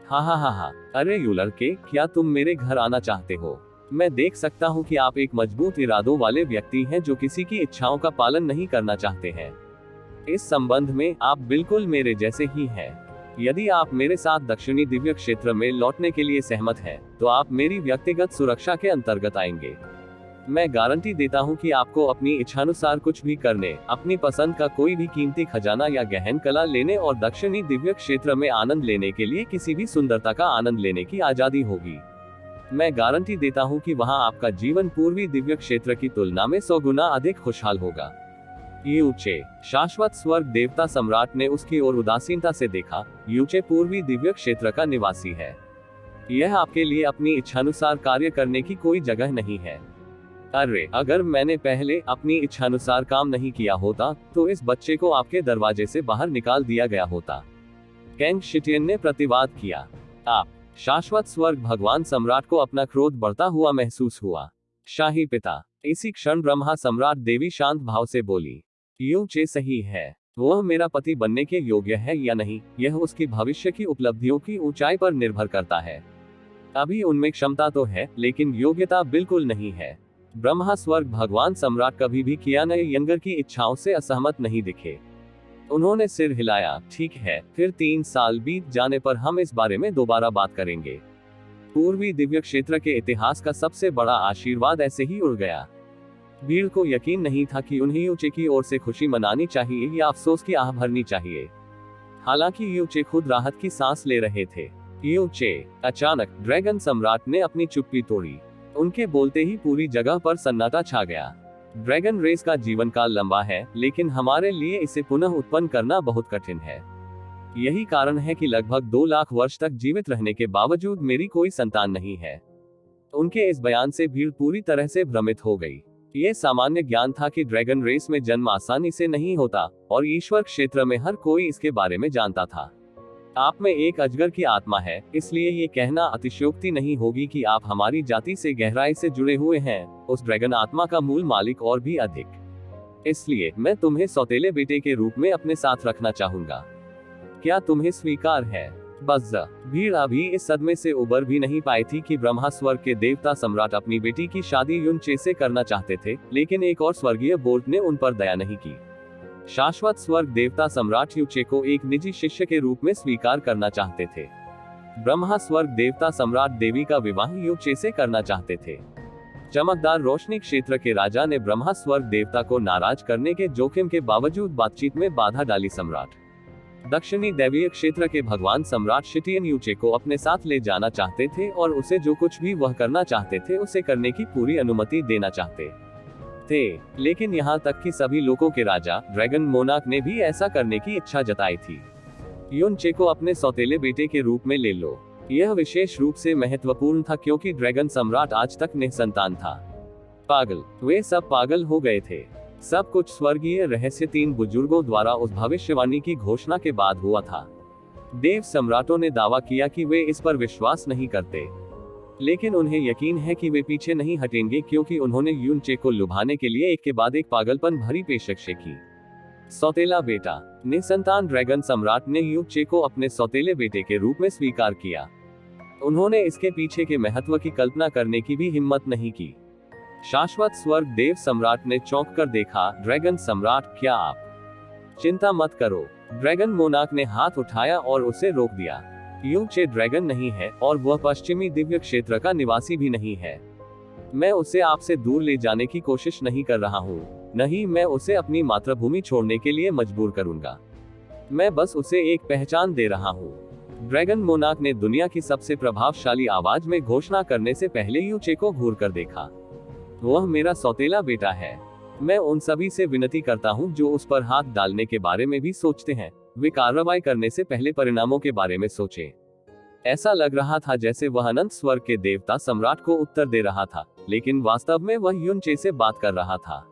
हा हा हा हा, अरे यू लड़के, क्या तुम मेरे घर आना चाहते हो? मैं देख सकता हूँ कि आप एक मजबूत इरादों वाले व्यक्ति हैं जो किसी की इच्छाओं का पालन नहीं करना चाहते हैं। इस संबंध में आप बिल्कुल मेरे जैसे ही हैं। यदि आप मेरे साथ दक्षिणी दिव्य क्षेत्र में लौटने के लिए सहमत हैं, तो आप मेरी व्यक्तिगत सुरक्षा के अंतर्गत आएंगे। मैं गारंटी देता हूं कि आपको अपनी इच्छानुसार कुछ भी करने, अपनी पसंद का कोई भी कीमती खजाना या गहन कला लेने और दक्षिणी दिव्य क्षेत्र में आनंद लेने के लिए किसी भी सुंदरता का आनंद लेने की आजादी होगी। मैं गारंटी देता हूं कि वहां आपका जीवन पूर्वी दिव्य क्षेत्र की तुलना में 100 गुना अधिक खुशहाल होगा। यूचे, शाश्वत स्वर्ग देवता सम्राट ने उसकी ओर उदासीनता से देखा। यूचे पूर्वी दिव्य क्षेत्र का निवासी है। यह आपके लिए अपनी इच्छानुसार कार्य करने की कोई जगह नहीं है। अरे, अगर मैंने पहले अपनी इच्छानुसार काम नहीं किया होता, तो इस बच्चे को आपके दरवाजे से बाहर निकाल दिया गया होता। कैंग शिटियन ने प्रतिवाद किया। आप शाश्वत स्वर्ग भगवान सम्राट को अपना क्रोध बढ़ता हुआ महसूस हुआ। शाही पिता। इसी क्षण ब्रह्मा सम्राट देवी शांत भाव से बोली, यूचे सही है। वह मेरा पति बनने के योग्य है या नहीं, यह उसकी भविष्य की उपलब्धियों की ऊंचाई पर निर्भर करता है। अभी उनमें क्षमता तो है, लेकिन योग्यता बिल्कुल नहीं है। ब्रह्मा स्वर्ग भगवान सम्राट कभी भी कियाना यंगर की इच्छाओं से असहमत नहीं दिखे। उन्होंने सिर हिलाया। ठीक है, फिर 3 साल बीत जाने पर हम इस बारे में दोबारा बात करेंगे। पूर्वी दिव्य क्षेत्र के इतिहास का सबसे बड़ा आशीर्वाद ऐसे ही उड़ गया। भीड़ को यकीन नहीं था कि उन्हें यूचे की ओर से खुशी मनानी चाहिए या अफसोस की आह भरनी चाहिए। हालांकि यूचे खुद राहत की सांस ले रहे थे। यूचे, अचानक ड्रैगन सम्राट ने अपनी चुप्पी तोड़ी। उनके बोलते ही पूरी जगह पर सन्नाटा छा गया। ड्रैगन रेस का जीवन काल लंबा है, लेकिन हमारे लिए इसे पुनः उत्पन्न करना बहुत कठिन है। यही कारण है कि लगभग 2 लाख वर्ष तक जीवित रहने के बावजूद मेरी कोई संतान नहीं है। उनके इस बयान से भीड़ पूरी तरह से भ्रमित हो गई। ये सामान्य ज्ञान था कि ड्रैगन रेस में जन्म आसानी से नहीं होता, और ईश्वर क्षेत्र में हर कोई इसके बारे में जानता था। आप में एक अजगर की आत्मा है, इसलिए ये कहना अतिशयोक्ति नहीं होगी कि आप हमारी जाति से गहराई से जुड़े हुए हैं, उस ड्रैगन आत्मा का मूल मालिक और भी अधिक। इसलिए मैं तुम्हें सौतेले बेटे के रूप में अपने साथ रखना चाहूंगा। क्या तुम्हें स्वीकार है? बस भीड़ अभी इस सदमे से उबर भी नहीं पाई थी कि ब्रह्मा स्वर्ग के देवता सम्राट अपनी बेटी की शादी यूनचे से करना चाहते थे, लेकिन एक और स्वर्गीय बोल्ट ने उन पर दया नहीं की। शाश्वत स्वर्ग देवता सम्राट यूचे को एक निजी शिष्य के रूप में स्वीकार करना चाहते थे। ब्रह्मा स्वर्ग देवता सम्राट देवी का विवाह यूचे से करना चाहते थे। चमकदार रोशनी क्षेत्र के राजा ने ब्रह्मा स्वर्ग देवता को नाराज करने के जोखिम के बावजूद बातचीत में बाधा डाली। सम्राट दक्षिणी दैवीय क्षेत्र के भगवान सम्राट शिटियन यूचे को अपने साथ ले जाना चाहते थे और उसे जो कुछ भी वह करना चाहते थे उसे करने की पूरी अनुमति देना चाहते थे। लेकिन यहाँ तक कि सभी लोगों के राजा ड्रैगन मोनाक ने भी ऐसा करने की इच्छा जताई थी। यूनचे को अपने सौतेले बेटे के रूप में ले लो। यह विशेष रूप से महत्वपूर्ण था क्योंकि ड्रैगन सम्राट आज तक निसंतान था। पागल, वे सब पागल हो गए थे। सब कुछ स्वर्गीय रहस्य 3 बुजुर्गों द्वारा उस भविष्यवाणी की घोषणा के बाद हुआ था। देव सम्राटों ने दावा किया कि वे इस पर विश्वास नहीं करते, लेकिन उन्हें यकीन है कि वे पीछे नहीं हटेंगे क्योंकि उन्होंने यूनचे को लुभाने के लिए एक के बाद एक पागलपन भरी पेशकशें की। सौतेला बेटा। निसंतान ड्रैगन सम्राट ने यूनचे को अपने सौतेले बेटे के रूप में स्वीकार किया। उन्होंने इसके पीछे के महत्व की कल्पना करने की भी हिम्मत नहीं की। शाश्वत स्वर्ग देव सम्राट ने चौंक कर देखा। ड्रैगन सम्राट, क्या आप? चिंता मत करो। ड्रैगन मोनाक ने हाथ उठाया और उसे रोक दिया। यूनचे ड्रैगन नहीं है और वह पश्चिमी दिव्य क्षेत्र का निवासी भी नहीं है। मैं उसे आपसे दूर ले जाने की कोशिश नहीं कर रहा हूँ, नहीं मैं उसे अपनी मातृभूमि छोड़ने के लिए मजबूर करूंगा। मैं बस उसे एक पहचान दे रहा हूँ। ड्रैगन मोनाक ने दुनिया की सबसे प्रभावशाली आवाज में घोषणा करने से पहले यूनचे को घूर कर देखा। वह मेरा सौतेला बेटा है। मैं उन सभी से विनती करता हूँ जो उस पर हाथ डालने के बारे में भी सोचते हैं, वे कार्रवाई करने से पहले परिणामों के बारे में सोचें। ऐसा लग रहा था जैसे वह अनंत स्वर्ग के देवता सम्राट को उत्तर दे रहा था, लेकिन वास्तव में वह यूनचे से बात कर रहा था।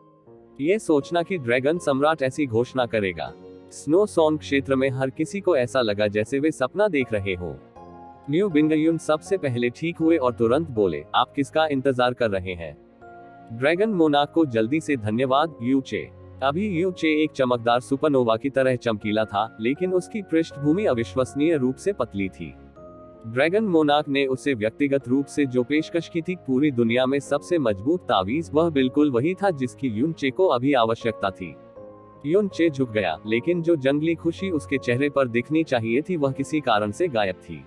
यह सोचना कि ड्रैगन सम्राट ऐसी घोषणा करेगा। स्नो सॉन्ग क्षेत्र में हर किसी को ऐसा लगा जैसे वे सपना देख रहे हो। न्यू बिंगयून सबसे पहले ठीक हुए और तुरंत बोले, आप किसका इंतजार कर रहे हैं? ड्रैगन मोनाक को जल्दी से धन्यवाद यूचे। अभी यूचे एक चमकदार सुपरनोवा की तरह चमकीला था, लेकिन उसकी पृष्ठभूमि अविश्वसनीय रूप से पतली थी। ड्रैगन मोनाक ने उसे व्यक्तिगत रूप से जो पेशकश की थी, पूरी दुनिया में सबसे मजबूत तावीज, वह बिल्कुल वही था जिसकी युनचे को अभी आवश्यकता थी। युनचे झुक गया, लेकिन जो जंगली खुशी उसके चेहरे पर दिखनी चाहिए थी वह किसी कारण से गायब थी।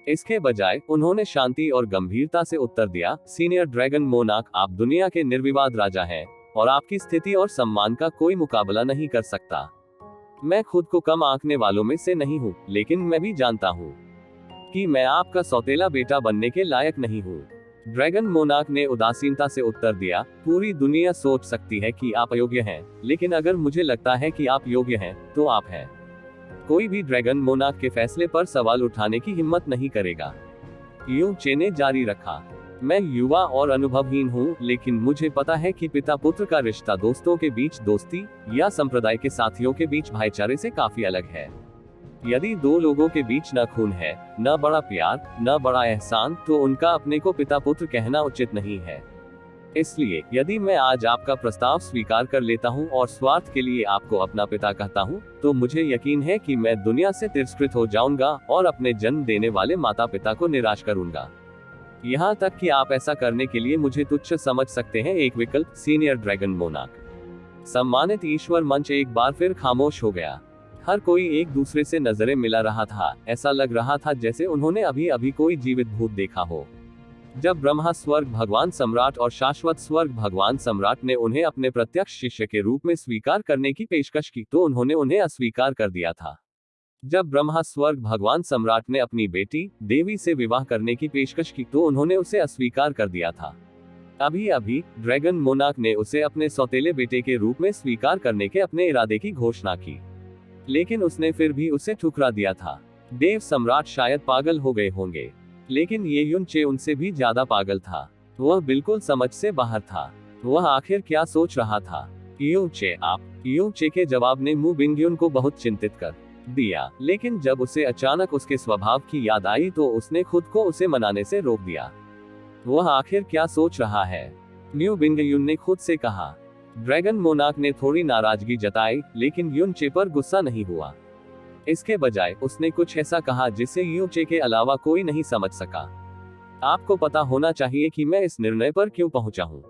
इसके बजाय उन्होंने शांति और गंभीरता से उत्तर दिया, सीनियर ड्रैगन मोनाक, आप दुनिया के निर्विवाद राजा हैं और आपकी स्थिति और सम्मान का कोई मुकाबला नहीं कर सकता। मैं खुद को कम आंकने वालों में से नहीं हूँ, लेकिन मैं भी जानता हूँ कि मैं आपका सौतेला बेटा बनने के लायक नहीं हूँ। ड्रैगन मोनाक ने उदासीनता से उत्तर दिया, पूरी दुनिया सोच सकती है कि आप अयोग्य हैं, लेकिन अगर मुझे लगता है कि आप योग्य हैं, तो आप हैं। कोई भी ड्रैगन मोनाक के फैसले पर सवाल उठाने की हिम्मत नहीं करेगा। यूचे ने जारी रखा, मैं युवा और अनुभवहीन हूँ, लेकिन मुझे पता है कि पिता पुत्र का रिश्ता दोस्तों के बीच दोस्ती या संप्रदाय के साथियों के बीच भाईचारे से काफी अलग है। यदि दो लोगों के बीच न खून है, न बड़ा प्यार, न बड़ा एहसान, तो उनका अपने को पिता पुत्र कहना उचित नहीं है। इसलिए यदि मैं आज आपका प्रस्ताव स्वीकार कर लेता हूं और स्वार्थ के लिए आपको अपना पिता कहता हूं, तो मुझे यकीन है कि मैं दुनिया से तिरस्कृत हो जाऊंगा और अपने जन्म देने वाले माता पिता को निराश करूंगा। यहाँ तक कि आप ऐसा करने के लिए मुझे तुच्छ समझ सकते हैं। एक विकल्प, सीनियर ड्रैगन मोनाक। सम्मानित ईश्वर मंच एक बार फिर खामोश हो गया। हर कोई एक दूसरे से नजरें मिला रहा था। ऐसा लग रहा था जैसे उन्होंने अभी अभी कोई जीवित भूत देखा हो। जब ब्रह्मा स्वर्ग भगवान सम्राट और शाश्वत स्वर्ग भगवान सम्राट ने उन्हें अपने प्रत्यक्ष शिष्य के रूप में स्वीकार करने की पेशकश की, तो उन्होंने उन्हें अस्वीकार कर दिया था। जब ब्रह्मा स्वर्ग भगवान सम्राट ने अपनी बेटी देवी से विवाह करने की पेशकश की, तो उन्होंने उसे अस्वीकार कर दिया था। अभी अभी ड्रैगन मोनाक ने उसे अपने सौतेले बेटे के रूप में स्वीकार करने के अपने इरादे की घोषणा की, लेकिन उसने फिर भी उसे ठुकरा दिया था। देव सम्राट शायद पागल हो गए होंगे, लेकिन ये युनचे उनसे भी ज्यादा पागल था। वह बिल्कुल समझ से बाहर था। वह आखिर क्या सोच रहा था? युनचे, आप? युनचे के जवाब ने मु बिंगयुन को बहुत चिंतित कर दिया, लेकिन जब उसे अचानक उसके स्वभाव की याद आई तो उसने खुद को उसे मनाने से रोक दिया। वह आखिर क्या सोच रहा है? म्यू बिंगयुन ने खुद से कहा। ड्रैगन मोनाक ने थोड़ी नाराजगी जताई, लेकिन युनचे पर गुस्सा नहीं हुआ। इसके बजाय उसने कुछ ऐसा कहा जिसे युनचे के अलावा कोई नहीं समझ सका। आपको पता होना चाहिए कि मैं इस निर्णय पर क्यों पहुंचा हूं।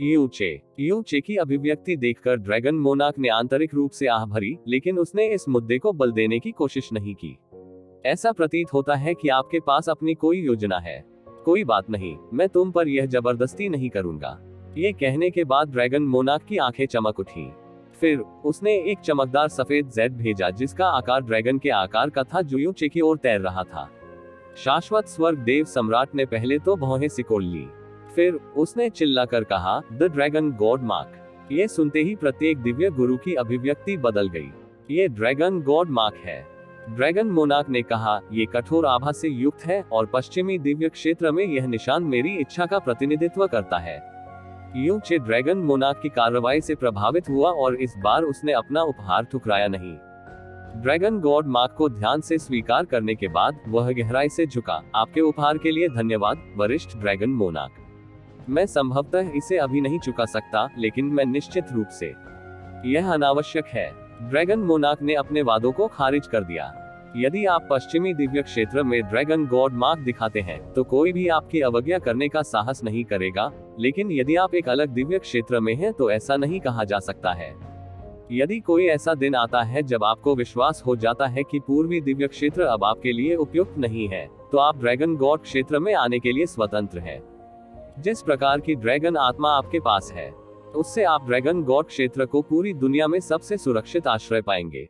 युनचे की अभिव्यक्ति देखकर ड्रैगन मोनाक ने आंतरिक रूप से आह भरी, लेकिन उसने इस मुद्दे को बल देने की कोशिश नहीं की। ऐसा प्रतीत होता है कि आपके पास अपनी कोई योजना है। कोई बात नहीं, मैं तुम पर यह जबरदस्ती नहीं करूंगा। ये कहने के बाद ड्रैगन मोनाक की आंखें चमक उठी। फिर उसने एक चमकदार सफेद जेट भेजा जिसका आकार ड्रैगन के आकार का था, जो युनचे की ओर तैर रहा था। शाश्वत स्वर्ग देव सम्राट ने पहले तो भौहें सिकोड़ ली, फिर उसने चिल्लाकर कहा, द ड्रैगन गॉड मार्क। ये सुनते ही प्रत्येक दिव्य गुरु की अभिव्यक्ति बदल गई। ये ड्रैगन गॉड मार्क है। ड्रैगन मोनाक ने कहा, ये कठोर आभा से युक्त है और पश्चिमी दिव्य क्षेत्र में यह निशान मेरी इच्छा का प्रतिनिधित्व करता है। युनचे ड्रैगन मोनाक की कार्रवाई से प्रभावित हुआ और इस बार उसने अपना उपहार ठुकराया नहीं। ड्रैगन गॉड मार्क को ध्यान से स्वीकार करने के बाद वह गहराई से झुका। आपके उपहार के लिए धन्यवाद वरिष्ठ ड्रैगन मोनाक। मैं संभवतः इसे अभी नहीं चुका सकता, लेकिन मैं निश्चित रूप से, यह अनावश्यक है। ड्रैगन मोनाक ने अपने वादों को खारिज कर दिया। यदि आप पश्चिमी दिव्य क्षेत्र में ड्रैगन गॉड मार्क दिखाते हैं, तो कोई भी आपकी अवज्ञा करने का साहस नहीं करेगा, लेकिन यदि आप एक अलग दिव्य क्षेत्र में हैं, तो ऐसा नहीं कहा जा सकता है। यदि कोई ऐसा दिन आता है जब आपको विश्वास हो जाता है कि पूर्वी दिव्य क्षेत्र अब आपके लिए उपयुक्त नहीं है, तो आप ड्रैगन गॉड क्षेत्र में आने के लिए स्वतंत्र हैं। जिस प्रकार की ड्रैगन आत्मा आपके पास है, उससे आप ड्रैगन गॉड क्षेत्र को पूरी दुनिया में सबसे सुरक्षित आश्रय पाएंगे।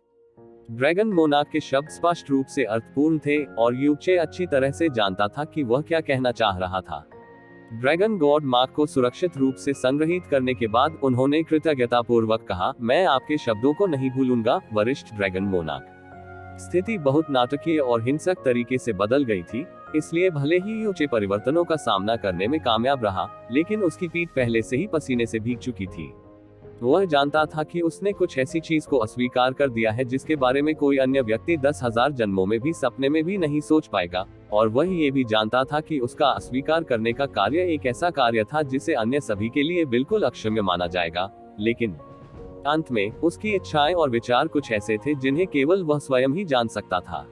ड्रैगन मोनाक के शब्द स्पष्ट रूप से अर्थपूर्ण थे और युनचे अच्छी तरह से जानता था कि वह क्या कहना चाह रहा था। ड्रैगन गॉड मार्क को सुरक्षित रूप से संग्रहित करने के बाद उन्होंने कृतज्ञतापूर्वक कहा, मैं आपके शब्दों को नहीं भूलूंगा वरिष्ठ ड्रैगन मोनाक। स्थिति बहुत नाटकीय और हिंसक तरीके से बदल गई थी, इसलिए भले ही युनचे परिवर्तनों का सामना करने में कामयाब रहा, लेकिन उसकी पीठ पहले से ही पसीने से भीग चुकी थी। वह जानता था कि उसने कुछ ऐसी चीज को अस्वीकार कर दिया है जिसके बारे में कोई अन्य व्यक्ति 10,000 जन्मों में भी सपने में भी नहीं सोच पाएगा, और वह ये भी जानता था कि उसका अस्वीकार करने का कार्य एक ऐसा कार्य था जिसे अन्य सभी के लिए बिल्कुल अक्षम्य माना जाएगा। लेकिन अंत में उसकी इच्छाएं और विचार कुछ ऐसे थे जिन्हें केवल वह स्वयं ही जान सकता था।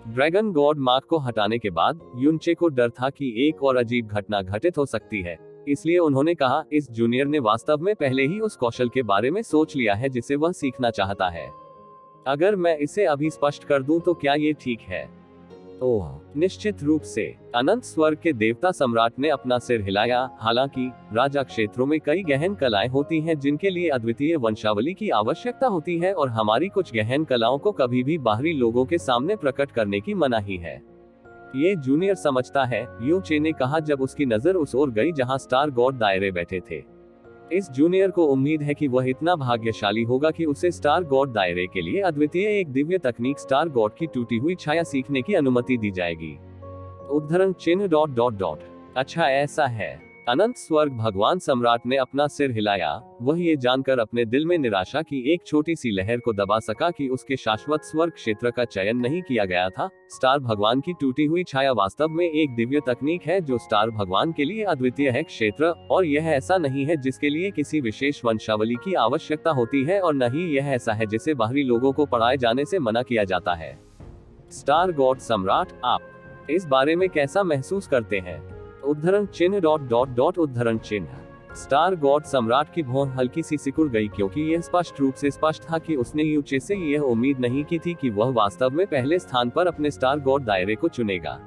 ड्रैगन गॉड मार्क को हटाने के बाद युनचे को डर था कि एक और अजीब घटना घटित हो सकती है, इसलिए उन्होंने कहा, इस जूनियर ने वास्तव में पहले ही उस कौशल के बारे में सोच लिया है जिसे वह सीखना चाहता है। अगर मैं इसे अभी स्पष्ट कर दूं तो क्या ये ठीक है? ओह, निश्चित रूप से। अनंत स्वर्ग के देवता सम्राट ने अपना सिर हिलाया। हालांकि राजा क्षेत्रों में कई गहन कलाएं होती हैं जिनके लिए अद्वितीय वंशावली की आवश्यकता होती है, और हमारी कुछ गहन कलाओं को कभी भी बाहरी लोगों के सामने प्रकट करने की मनाही है। ये जूनियर समझता है, यू चे ने कहा जब उसकी नजर उस ओर गई जहां स्टार गॉड दायरे बैठे थे। इस जूनियर को उम्मीद है कि वह इतना भाग्यशाली होगा कि उसे स्टार गॉड दायरे के लिए अद्वितीय एक दिव्य तकनीक स्टार गॉड की टूटी हुई छाया सीखने की अनुमति दी जाएगी। उद्धरण चिन्ह ... अच्छा ऐसा है। अनंत स्वर्ग भगवान सम्राट ने अपना सिर हिलाया। वह ये जानकर अपने दिल में निराशा की एक छोटी सी लहर को दबा सका कि उसके शाश्वत स्वर्ग क्षेत्र का चयन नहीं किया गया था। स्टार भगवान की टूटी हुई छाया वास्तव में एक दिव्य तकनीक है जो स्टार भगवान के लिए अद्वितीय है क्षेत्र, और यह ऐसा नहीं है जिसके लिए किसी विशेष वंशावली की आवश्यकता होती है, और न ही यह ऐसा है जिसे बाहरी लोगों को पढ़ाए जाने से मना किया जाता है। स्टार गॉड सम्राट, आप इस बारे में कैसा महसूस करते हैं? उद्धरण चिन्ह ... उद्धरण चिन्ह। स्टार गॉड सम्राट की भौं हल्की सी सिकुड़ गई, क्योंकि यह स्पष्ट रूप से स्पष्ट था कि उसने यूचे से यह उम्मीद नहीं की थी कि वह वास्तव में पहले स्थान पर अपने स्टार गॉड दायरे को चुनेगा।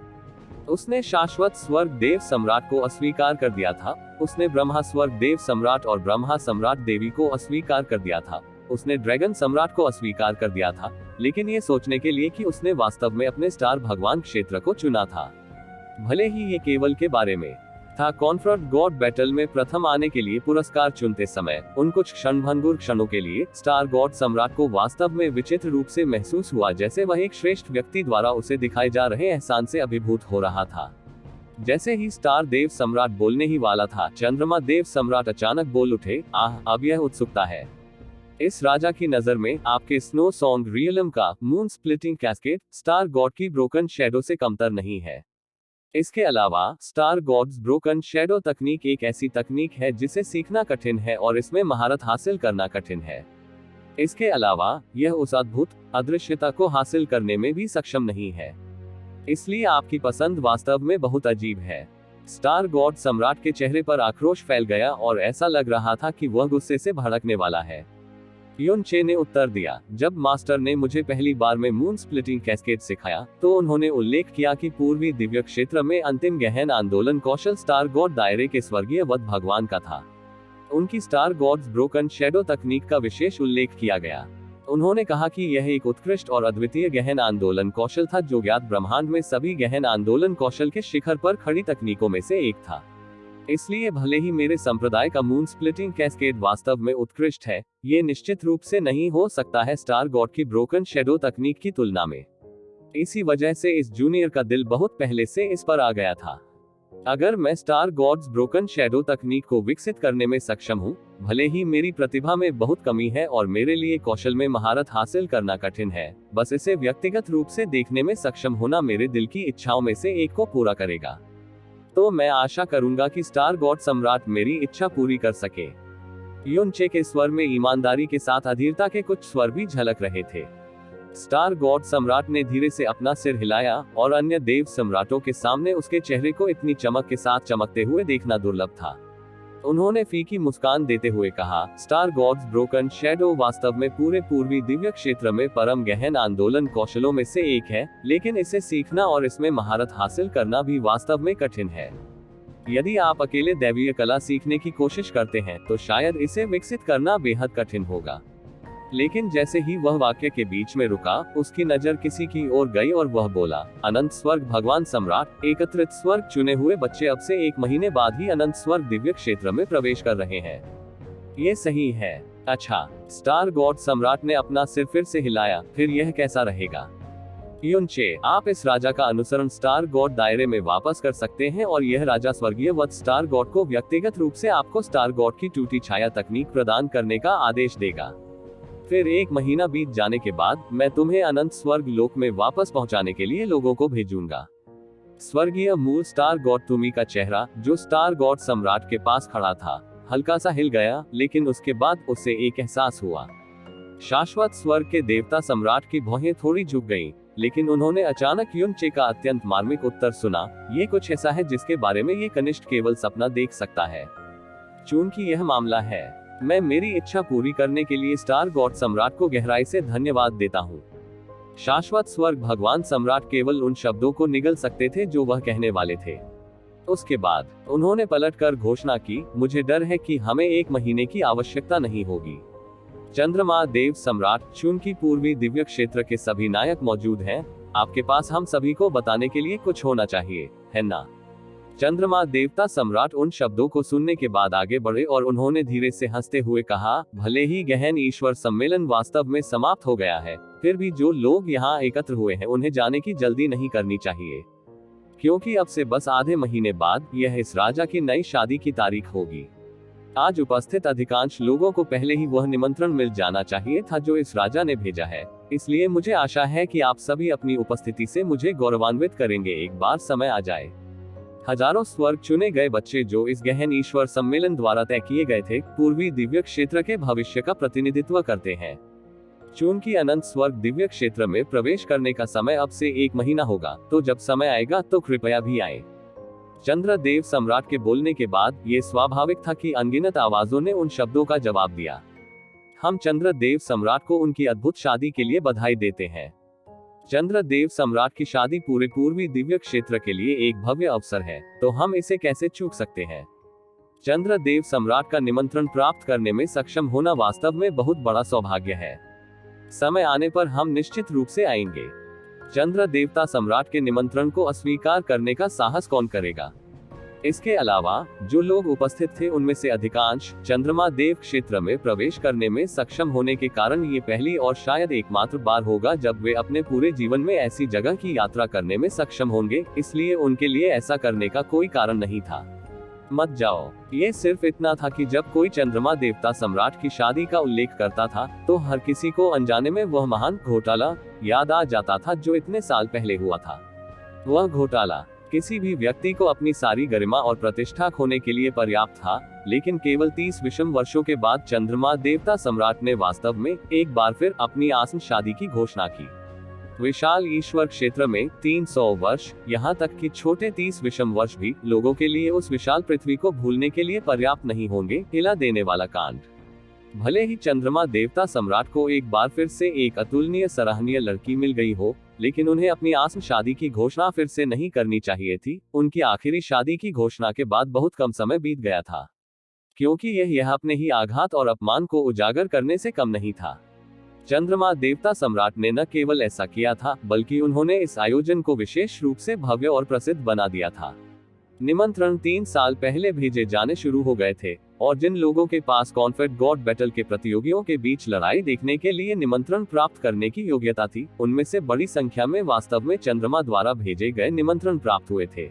उसने शाश्वत स्वर्ग देव सम्राट को अस्वीकार कर दिया था। उसने ब्रह्मा स्वर्ग देव सम्राट और ब्रह्मा सम्राट देवी को अस्वीकार कर दिया था। उसने ड्रैगन सम्राट को अस्वीकार कर दिया था, लेकिन ये सोचने के लिए कि उसने वास्तव में अपने स्टार भगवान क्षेत्र को चुना था, भले ही ये केवल के बारे में था। कॉन्फ्रंट गॉड बैटल में प्रथम आने के लिए पुरस्कार चुनते समय उन कुछ क्षणभंगुर क्षणों के लिए स्टार गॉड सम्राट को वास्तव में विचित्र रूप से महसूस हुआ, जैसे वह एक श्रेष्ठ व्यक्ति द्वारा उसे दिखाए जा रहे एहसान से अभिभूत हो रहा था। जैसे ही स्टार देव सम्राट बोलने ही वाला था, चंद्रमा देव सम्राट अचानक बोल उठे, आह, अब यह उत्सुकता है। इस राजा की नजर में आपके स्नो सॉन्ग रियलम का moon splitting cascade star God की ब्रोकन शैडो से कमतर नहीं है। इसके अलावा स्टार गॉड्स ब्रोकन शैडो तकनीक एक ऐसी तकनीक है जिसे सीखना कठिन है और इसमें महारत हासिल करना कठिन है। इसके अलावा यह उस अद्भुत अदृश्यता को हासिल करने में भी सक्षम नहीं है। इसलिए आपकी पसंद वास्तव में बहुत अजीब है। स्टार गॉड सम्राट के चेहरे पर आक्रोश फैल गया और ऐसा लग रहा था कि वह गुस्से से भड़कने वाला है। युन चे ने उत्तर दिया, जब मास्टर ने मुझे पहली बार में मून स्प्लिटिंग कैस्केड सिखाया तो उन्होंने उल्लेख किया कि पूर्वी दिव्य क्षेत्र में अंतिम गहन आंदोलन कौशल स्टार गॉड दायरे के स्वर्गीय वध भगवान का था। उनकी स्टार गॉड्स ब्रोकन शैडो तकनीक का विशेष उल्लेख किया गया। उन्होंने कहा कि यह एक उत्कृष्ट और अद्वितीय गहन आंदोलन कौशल था जो ज्ञात ब्रह्मांड में सभी गहन आंदोलन कौशल के शिखर पर खड़ी तकनीकों में से एक था। इसलिए भले ही मेरे संप्रदाय का मून स्प्लिटिंग कैस्केड वास्तव में उत्कृष्ट है, ये निश्चित रूप से नहीं हो सकता है स्टार गॉड की ब्रोकन शैडो तकनीक की तुलना में। इसी वजह से इस जूनियर का दिल बहुत पहले से इस पर आ गया था। अगर मैं स्टार गॉड्स ब्रोकन शैडो तकनीक को विकसित करने में सक्षम हूँ, भले ही मेरी प्रतिभा में बहुत कमी है और मेरे लिए कौशल में महारत हासिल करना कठिन है, बस इसे व्यक्तिगत रूप से देखने में सक्षम होना मेरे दिल की इच्छाओं में से एक को पूरा करेगा। तो मैं आशा करूंगा कि स्टार गॉड सम्राट मेरी इच्छा पूरी कर सके। युन चे के स्वर में ईमानदारी के साथ अधीरता के कुछ स्वर भी झलक रहे थे। स्टार गॉड सम्राट ने धीरे से अपना सिर हिलाया और अन्य देव सम्राटों के सामने उसके चेहरे को इतनी चमक के साथ चमकते हुए देखना दुर्लभ था। उन्होंने फीकी मुस्कान देते हुए कहा, स्टार गॉड्स ब्रोकन शैडो वास्तव में पूरे पूर्वी दिव्य क्षेत्र में परम गहन आंदोलन कौशलों में से एक है, लेकिन इसे सीखना और इसमें महारत हासिल करना भी वास्तव में कठिन है। यदि आप अकेले दैवीय कला सीखने की कोशिश करते हैं तो शायद इसे विकसित करना बेहद कठिन होगा। लेकिन जैसे ही वह वाक्य के बीच में रुका, उसकी नजर किसी की ओर गई और वह बोला, अनंत स्वर्ग भगवान सम्राट, एकत्रित स्वर्ग चुने हुए बच्चे अब से 1 महीने बाद ही अनंत स्वर्ग दिव्य क्षेत्र में प्रवेश कर रहे हैं। ये सही है। अच्छा। स्टार गॉड सम्राट ने अपना सिर फिर से हिलाया, फिर यह कैसा रहेगा? युनचे, आप इस राजा का अनुसरण स्टार गॉड दायरे में वापस कर सकते हैं और यह राजा स्वर्गीय वत्स स्टार गॉड को व्यक्तिगत रूप से आपको स्टार गॉड की टूटी छाया तकनीक प्रदान करने का आदेश देगा। फिर 1 महीना बीत जाने के बाद मैं तुम्हें अनंत स्वर्ग लोक में वापस पहुंचाने के लिए लोगों को भेजूंगा। स्वर्गीय मूल स्टार गॉड तुमी का चेहरा, जो स्टार गॉड सम्राट के पास खड़ा था, हल्का सा हिल गया, लेकिन उसके बाद उसे एक एहसास हुआ। शाश्वत स्वर्ग के देवता सम्राट की भौहें थोड़ी झुक गईं, लेकिन उन्होंने अचानक युनचे का अत्यंत मार्मिक उत्तर सुना, ये कुछ ऐसा है जिसके बारे में ये कनिष्ठ केवल सपना देख सकता है। चूंकि यह मामला है, मैं मेरी इच्छा पूरी करने के लिए स्टार गॉड सम्राट को गहराई से धन्यवाद देता हूँ। शाश्वत स्वर्ग भगवान सम्राट केवल उन शब्दों को निगल सकते थे जो वह कहने वाले थे। उसके बाद उन्होंने पलटकर घोषणा की, मुझे डर है कि हमें 1 महीने की आवश्यकता नहीं होगी। चंद्रमा देव सम्राट, चूंकि पूर्वी दिव्य क्षेत्र के सभी नायक मौजूद हैं, आपके पास हम सभी को बताने के लिए कुछ होना चाहिए, है ना? चंद्रमा देवता सम्राट उन शब्दों को सुनने के बाद आगे बढ़े और उन्होंने धीरे से हंसते हुए कहा, भले ही गहन ईश्वर सम्मेलन वास्तव में समाप्त हो गया है, फिर भी जो लोग यहाँ एकत्र हुए हैं उन्हें जाने की जल्दी नहीं करनी चाहिए, क्योंकि अब से बस आधे महीने बाद यह इस राजा की नई शादी की तारीख होगी। आज उपस्थित अधिकांश लोगों को पहले ही वह निमंत्रण मिल जाना चाहिए था जो इस राजा ने भेजा है, इसलिए मुझे आशा है कि आप सभी अपनी उपस्थिति से मुझे गौरवान्वित करेंगे एक बार समय आ जाए। हजारों स्वर्ग चुने गए बच्चे जो इस गहन ईश्वर सम्मेलन द्वारा तय किए गए थे, पूर्वी दिव्य क्षेत्र के भविष्य का प्रतिनिधित्व करते हैं। चूंकि अनंत स्वर्ग दिव्य क्षेत्र में प्रवेश करने का समय अब से 1 महीना होगा, तो जब समय आएगा तो कृपया भी आए। चंद्रदेव सम्राट के बोलने के बाद ये स्वाभाविक था कि अनगिनत आवाजों ने उन शब्दों का जवाब दिया। हम चंद्रदेव सम्राट को उनकी अद्भुत शादी के लिए बधाई देते हैं। चंद्रदेव सम्राट की शादी पूरे पूर्वी दिव्य क्षेत्र के लिए एक भव्य अवसर है, तो हम इसे कैसे चूक सकते हैं? चंद्रदेव सम्राट का निमंत्रण प्राप्त करने में सक्षम होना वास्तव में बहुत बड़ा सौभाग्य है। समय आने पर हम निश्चित रूप से आएंगे। चंद्र देवता सम्राट के निमंत्रण को अस्वीकार करने का साहस कौन करेगा? इसके अलावा जो लोग उपस्थित थे उनमें से अधिकांश चंद्रमा देव क्षेत्र में प्रवेश करने में सक्षम होने के कारण ये पहली और शायद एकमात्र बार होगा जब वे अपने पूरे जीवन में ऐसी जगह की यात्रा करने में सक्षम होंगे, इसलिए उनके लिए ऐसा करने का कोई कारण नहीं था। मत जाओ। ये सिर्फ इतना था कि जब कोई चंद्रमा देवता सम्राट की शादी का उल्लेख करता था, तो हर किसी को अनजाने में वह महान घोटाला याद आ जाता था जो इतने साल पहले हुआ था। वह घोटाला किसी भी व्यक्ति को अपनी सारी गरिमा और प्रतिष्ठा खोने के लिए पर्याप्त था, लेकिन केवल 30 विषम वर्षों के बाद चंद्रमा देवता सम्राट ने वास्तव में एक बार फिर अपनी आसन शादी की घोषणा की। विशाल ईश्वर क्षेत्र में 300 वर्ष, यहाँ तक कि छोटे 30 विषम वर्ष भी लोगों के लिए उस विशाल पृथ्वी को भूलने के लिए पर्याप्त नहीं होंगे। हिला देने वाला कांड। भले ही चंद्रमा देवता सम्राट को एक बार फिर से एक अतुलनीय सराहनीय लड़की मिल गई हो, लेकिन उन्हें अपनी आसन शादी की घोषणा फिर से नहीं करनी चाहिए थी। उनकी आखिरी शादी की घोषणा के बाद बहुत कम समय बीत गया था, क्योंकि यह अपने ही आघात और अपमान को उजागर करने से कम नहीं था। चंद्रमा देवता सम्राट ने न केवल ऐसा किया था, बल्कि उन्होंने इस आयोजन को विशेष रूप से भव्य और प्रसिद्ध बना दिया था। निमंत्रण 3 साल पहले भेजे जाने शुरू हो गए थे, और जिन लोगों के पास कॉन्फेड गॉड बैटल के प्रतियोगियों के बीच लड़ाई देखने के लिए निमंत्रण प्राप्त करने की योग्यता थी, उनमें से बड़ी संख्या में वास्तव में चंद्रमा द्वारा भेजे गए निमंत्रण प्राप्त हुए थे।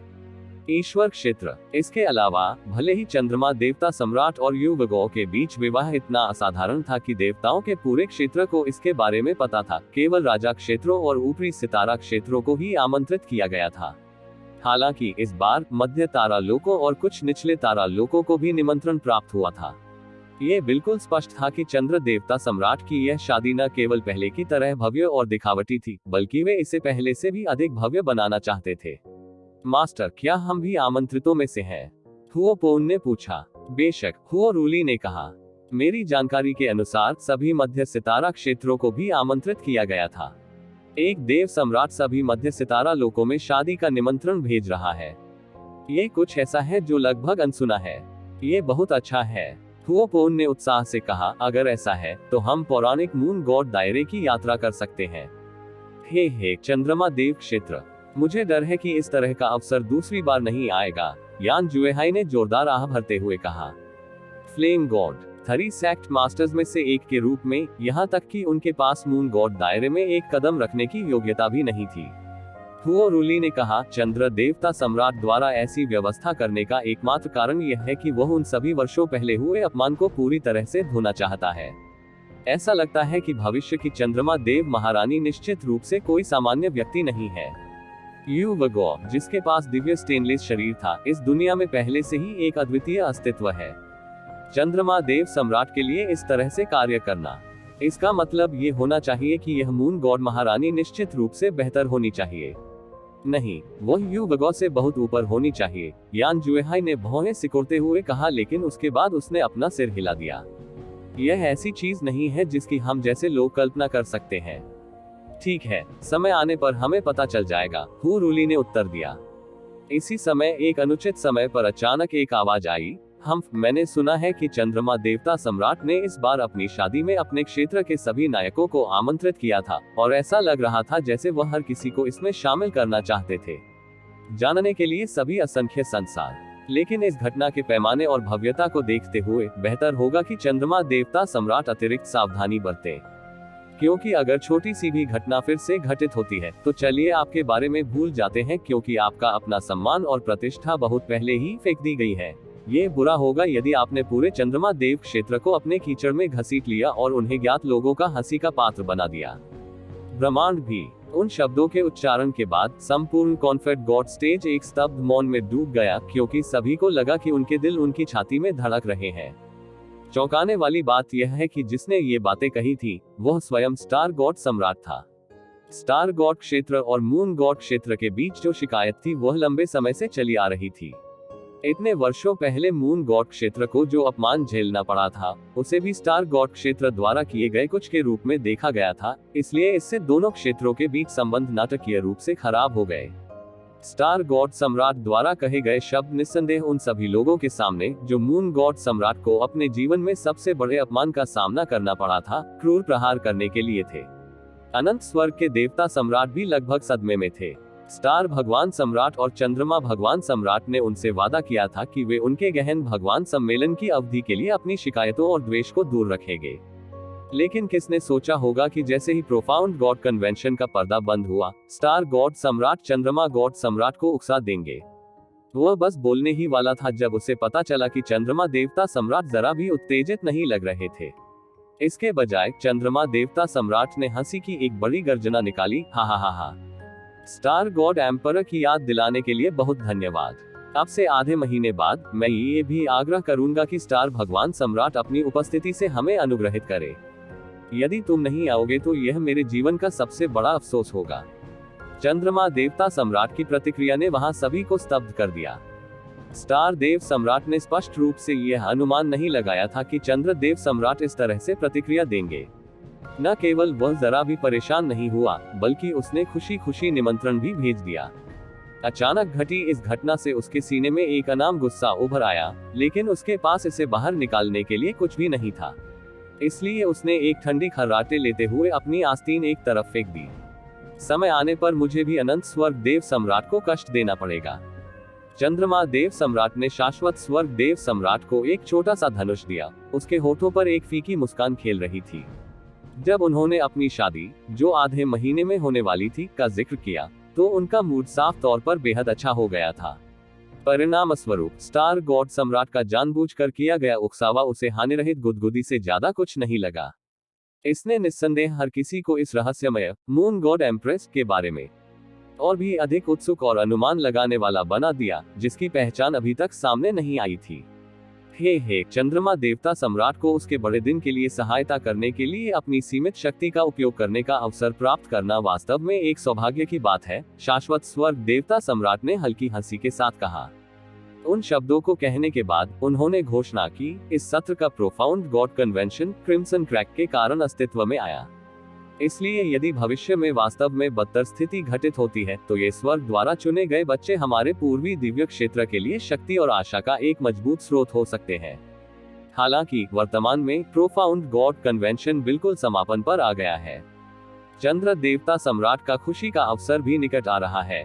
ईश्वर क्षेत्र। इसके अलावा भले ही चंद्रमा देवता सम्राट और युवगों के बीच विवाह इतना असाधारण था कि देवताओं के पूरे क्षेत्र को इसके बारे में पता था, केवल राजा क्षेत्रों और ऊपरी सितारा क्षेत्रों को ही आमंत्रित किया गया था। हालांकि इस बार मध्य तारा लोकों और कुछ निचले तारा लोकों को भी निमंत्रण प्राप्त हुआ था। ये बिल्कुल स्पष्ट था कि चंद्र देवता सम्राट की यह शादी न केवल पहले की तरह भव्य और दिखावटी थी, बल्कि वे इसे पहले से भी अधिक भव्य बनाना चाहते थे। मास्टर, क्या हम भी आमंत्रितों में से हैं? हुओ पोन ने पूछा। बेशक, हुओ रूली ने कहा। मेरी जानकारी के अनुसार सभी मध्य सितारा क्षेत्रों को भी आमंत्रित किया गया था। एक देव सम्राट सभी मध्य सितारा लोकों में शादी का निमंत्रण भेज रहा है। ये कुछ ऐसा है जो लगभग अनसुना है। ये बहुत अच्छा है, हुओ पोन ने उत्साह से कहा। अगर ऐसा है तो हम पौराणिक मून गॉड दायरे की यात्रा कर सकते हैं। हे चंद्रमा देव क्षेत्र, मुझे डर है कि इस तरह का अवसर दूसरी बार नहीं आएगा, यान जुएहाई ने जोरदार आह भरते हुए कहा। Flame god. Three sect masters में से एक के रूप में, यहाँ तक कि उनके पास मून गॉड दायरे में एक कदम रखने की योग्यता भी नहीं थी। हुओ रुली ने कहा, चंद्र देवता सम्राट द्वारा ऐसी व्यवस्था करने का एकमात्र कारण यह है कि वह उन सभी वर्षों पहले हुए अपमान को पूरी तरह से धोना चाहता है। ऐसा लगता है कि भविष्य की चंद्रमा देव महारानी निश्चित रूप से कोई सामान्य व्यक्ति नहीं है। यू वगो, जिसके पास दिव्य स्टेनलेस शरीर था, इस दुनिया में पहले से ही एक अद्वितीय अस्तित्व है। चंद्रमा देव सम्राट के लिए इस तरह से कार्य करना, इसका मतलब ये होना चाहिए कि यह मून गॉड महारानी निश्चित रूप से बेहतर होनी चाहिए। नहीं, वह यू वगो से बहुत ऊपर होनी चाहिए, यान जुएहाई ने भौहें सिकोड़ते हुए कहा, लेकिन उसके बाद उसने अपना सिर हिला दिया। यह ऐसी चीज नहीं है जिसकी हम जैसे लोग कल्पना कर सकते हैं। ठीक है, समय आने पर हमें पता चल जाएगा, हु रूली ने उत्तर दिया। इसी समय एक अनुचित समय पर अचानक एक आवाज आई, मैंने सुना है कि चंद्रमा देवता सम्राट ने इस बार अपनी शादी में अपने क्षेत्र के सभी नायकों को आमंत्रित किया था, और ऐसा लग रहा था जैसे वह हर किसी को इसमें शामिल करना चाहते थे। जानने के लिए सभी असंख्य संसार, लेकिन इस घटना के पैमाने और भव्यता को देखते हुए बेहतर होगा कि चंद्रमा देवता सम्राट अतिरिक्त सावधानी बरते, क्योंकि अगर छोटी सी भी घटना फिर से घटित होती है तो चलिए आपके बारे में भूल जाते हैं, क्योंकि आपका अपना सम्मान और प्रतिष्ठा बहुत पहले ही फेंक दी गई है। ये बुरा होगा यदि आपने पूरे चंद्रमा देव क्षेत्र को अपने कीचड़ में घसीट लिया और उन्हें ज्ञात लोगों का हंसी का पात्र बना दिया। ब्रह्मांड भी। उन शब्दों के उच्चारण के बाद संपूर्ण कॉन्फेड गॉड स्टेज एक स्तब्ध मौन में डूब गया, क्योंकि सभी को लगा कि उनके दिल उनकी छाती में धड़क रहे हैं। चौंकाने वाली बात यह है कि जिसने ये बातें कही थी वह स्वयं स्टार गॉड सम्राट था। स्टार गॉड क्षेत्र और मून गॉड क्षेत्र के बीच जो शिकायत थी वह लंबे समय से चली आ रही थी। इतने वर्षों पहले मून गॉड क्षेत्र को जो अपमान झेलना पड़ा था, उसे भी स्टार गॉड क्षेत्र द्वारा किए गए कुछ के रूप में देखा गया था, इसलिए इससे दोनों क्षेत्रों के बीच संबंध नाटकीय रूप से खराब हो गए। स्टार गॉड सम्राट द्वारा कहे गए शब्द निस्संदेह उन सभी लोगों के सामने जो मून गॉड सम्राट को अपने जीवन में सबसे बड़े अपमान का सामना करना पड़ा था, क्रूर प्रहार करने के लिए थे। अनंत स्वर्ग के देवता सम्राट भी लगभग सदमे में थे। स्टार भगवान सम्राट और चंद्रमा भगवान सम्राट ने उनसे वादा किया था कि वे उनके गहन भगवान सम्मेलन की अवधि के लिए अपनी शिकायतों और द्वेष को दूर रखेंगे। लेकिन किसने सोचा होगा कि जैसे ही प्रोफाउंड गॉड कन्वेंशन का पर्दा बंद हुआ, स्टार गॉड सम्राट चंद्रमा गॉड सम्राट को उकसा देंगे। वह बस बोलने ही वाला था जब उसे पता चला कि चंद्रमा देवता सम्राट जरा भी उत्तेजित नहीं लग रहे थे। इसके बजाय चंद्रमा देवता सम्राट ने हंसी की एक बड़ी गर्जना निकाली, हा हा हा हा। स्टार गॉड एम्परर की याद दिलाने के लिए बहुत धन्यवाद। अब से आधे महीने बाद मैं ये भी आग्रह करूंगा कि स्टार भगवान सम्राट अपनी उपस्थिति से हमें अनुग्रहित करे। यदि तुम नहीं आओगे तो यह मेरे जीवन का सबसे बड़ा अफसोस होगा। चंद्रमा देवता सम्राट की प्रतिक्रिया ने वहां सभी को स्तब्ध कर दिया। स्टार देव सम्राट ने स्पष्ट रूप से यह अनुमान नहीं लगाया था कि चंद्र देव सम्राट इस तरह से प्रतिक्रिया देंगे। न केवल वह जरा भी परेशान नहीं हुआ, बल्कि उसने खुशी खुशी निमंत्रण भी भेज दिया। अचानक घटी इस घटना से उसके सीने में एक अनाम गुस्सा उभर आया, लेकिन उसके पास इसे बाहर निकालने के लिए कुछ भी नहीं था। इसलिए उसने एक ठंडी खर्राटे लेते हुए अपनी आस्तीन एक तरफ फेंक दी। समय आने पर मुझे भी अनंत स्वर्ग देव सम्राट को कष्ट देना पड़ेगा। चंद्रमा देव सम्राट ने शाश्वत स्वर्ग देव सम्राट को एक छोटा सा धनुष दिया। उसके होठों पर एक फीकी मुस्कान खेल रही थी। जब उन्होंने अपनी शादी, जो आधे महीने में होने वाली थी, का जिक्र किया, तो उनका मूड साफ तौर पर बेहद अच्छा हो गया था। परिणाम स्वरूप स्टार गॉड सम्राट का जानबूझकर किया गया उकसावा उसे हानिरहित गुदगुदी से ज्यादा कुछ नहीं लगा। इसने निस्संदेह हर किसी को इस रहस्यमय मून गॉड एम्प्रेस के बारे में और भी अधिक उत्सुक और अनुमान लगाने वाला बना दिया, जिसकी पहचान अभी तक सामने नहीं आई थी। हे चंद्रमा देवता सम्राट को उसके बड़े दिन के लिए सहायता करने के लिए अपनी सीमित शक्ति का उपयोग करने का अवसर प्राप्त करना वास्तव में एक सौभाग्य की बात है, शाश्वत स्वर्ग देवता सम्राट ने हल्की हंसी के साथ कहा। उन शब्दों को कहने के बाद उन्होंने घोषणा की, इस सत्र का profound God convention crimson crack के कारण अस्तित्व में आया। इसलिए यदि भविष्य में वास्तव में बदतर स्थिति घटित होती है तो ये स्वर्ग द्वारा चुने गए बच्चे हमारे पूर्वी दिव्य क्षेत्र के लिए शक्ति और आशा का एक मजबूत स्रोत हो सकते हैं। हालांकि वर्तमान में प्रोफाउंड गॉड कन्वेंशन बिल्कुल समापन पर आ गया है। चंद्र देवता सम्राट का खुशी का अवसर भी निकट आ रहा है,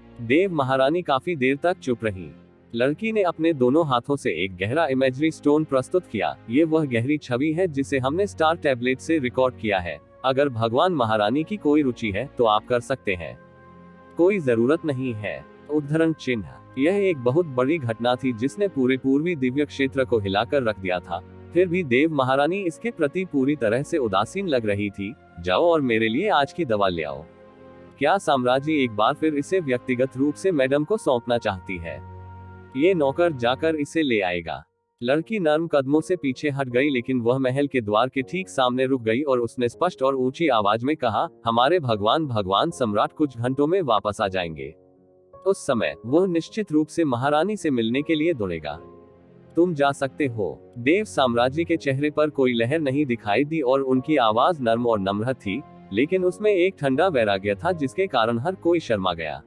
देव महारानी काफी देर तक चुप रही। लड़की ने अपने दोनों हाथों से एक गहरा इमेजरी स्टोन प्रस्तुत किया। ये वह गहरी छवि है जिसे हमने स्टार टैबलेट से रिकॉर्ड किया है। अगर भगवान महारानी की कोई रुचि है तो आप कर सकते हैं, कोई जरूरत नहीं है। उद्धरण चिन्ह। यह एक बहुत बड़ी घटना थी जिसने पूरे पूर्वी दिव्य क्षेत्र को हिलाकर रख दिया था। फिर भी देव महारानी इसके प्रति पूरी तरह से उदासीन लग रही थी। जाओ और मेरे लिए आज की दवा ले आओ। क्या साम्राज्य एक बार फिर इसे व्यक्तिगत रूप से मैडम को सौंपना चाहती है? ये नौकर जाकर इसे ले आएगा। लड़की नर्म कदमों से पीछे हट गई, लेकिन वह महल के द्वार के ठीक सामने रुक गई और उसने स्पष्ट और ऊंची आवाज में कहा, हमारे भगवान सम्राट कुछ घंटों में वापस आ जाएंगे। उस समय वह निश्चित रूप से महारानी से मिलने के लिए दौड़ेगा। तुम जा सकते हो। देव साम्राज्य के चेहरे पर कोई लहर नहीं दिखाई दी और उनकी आवाज नर्म और नम्र थी, लेकिन उसमें एक ठंडा वैराग्य था जिसके कारण हर कोई शर्मा गया।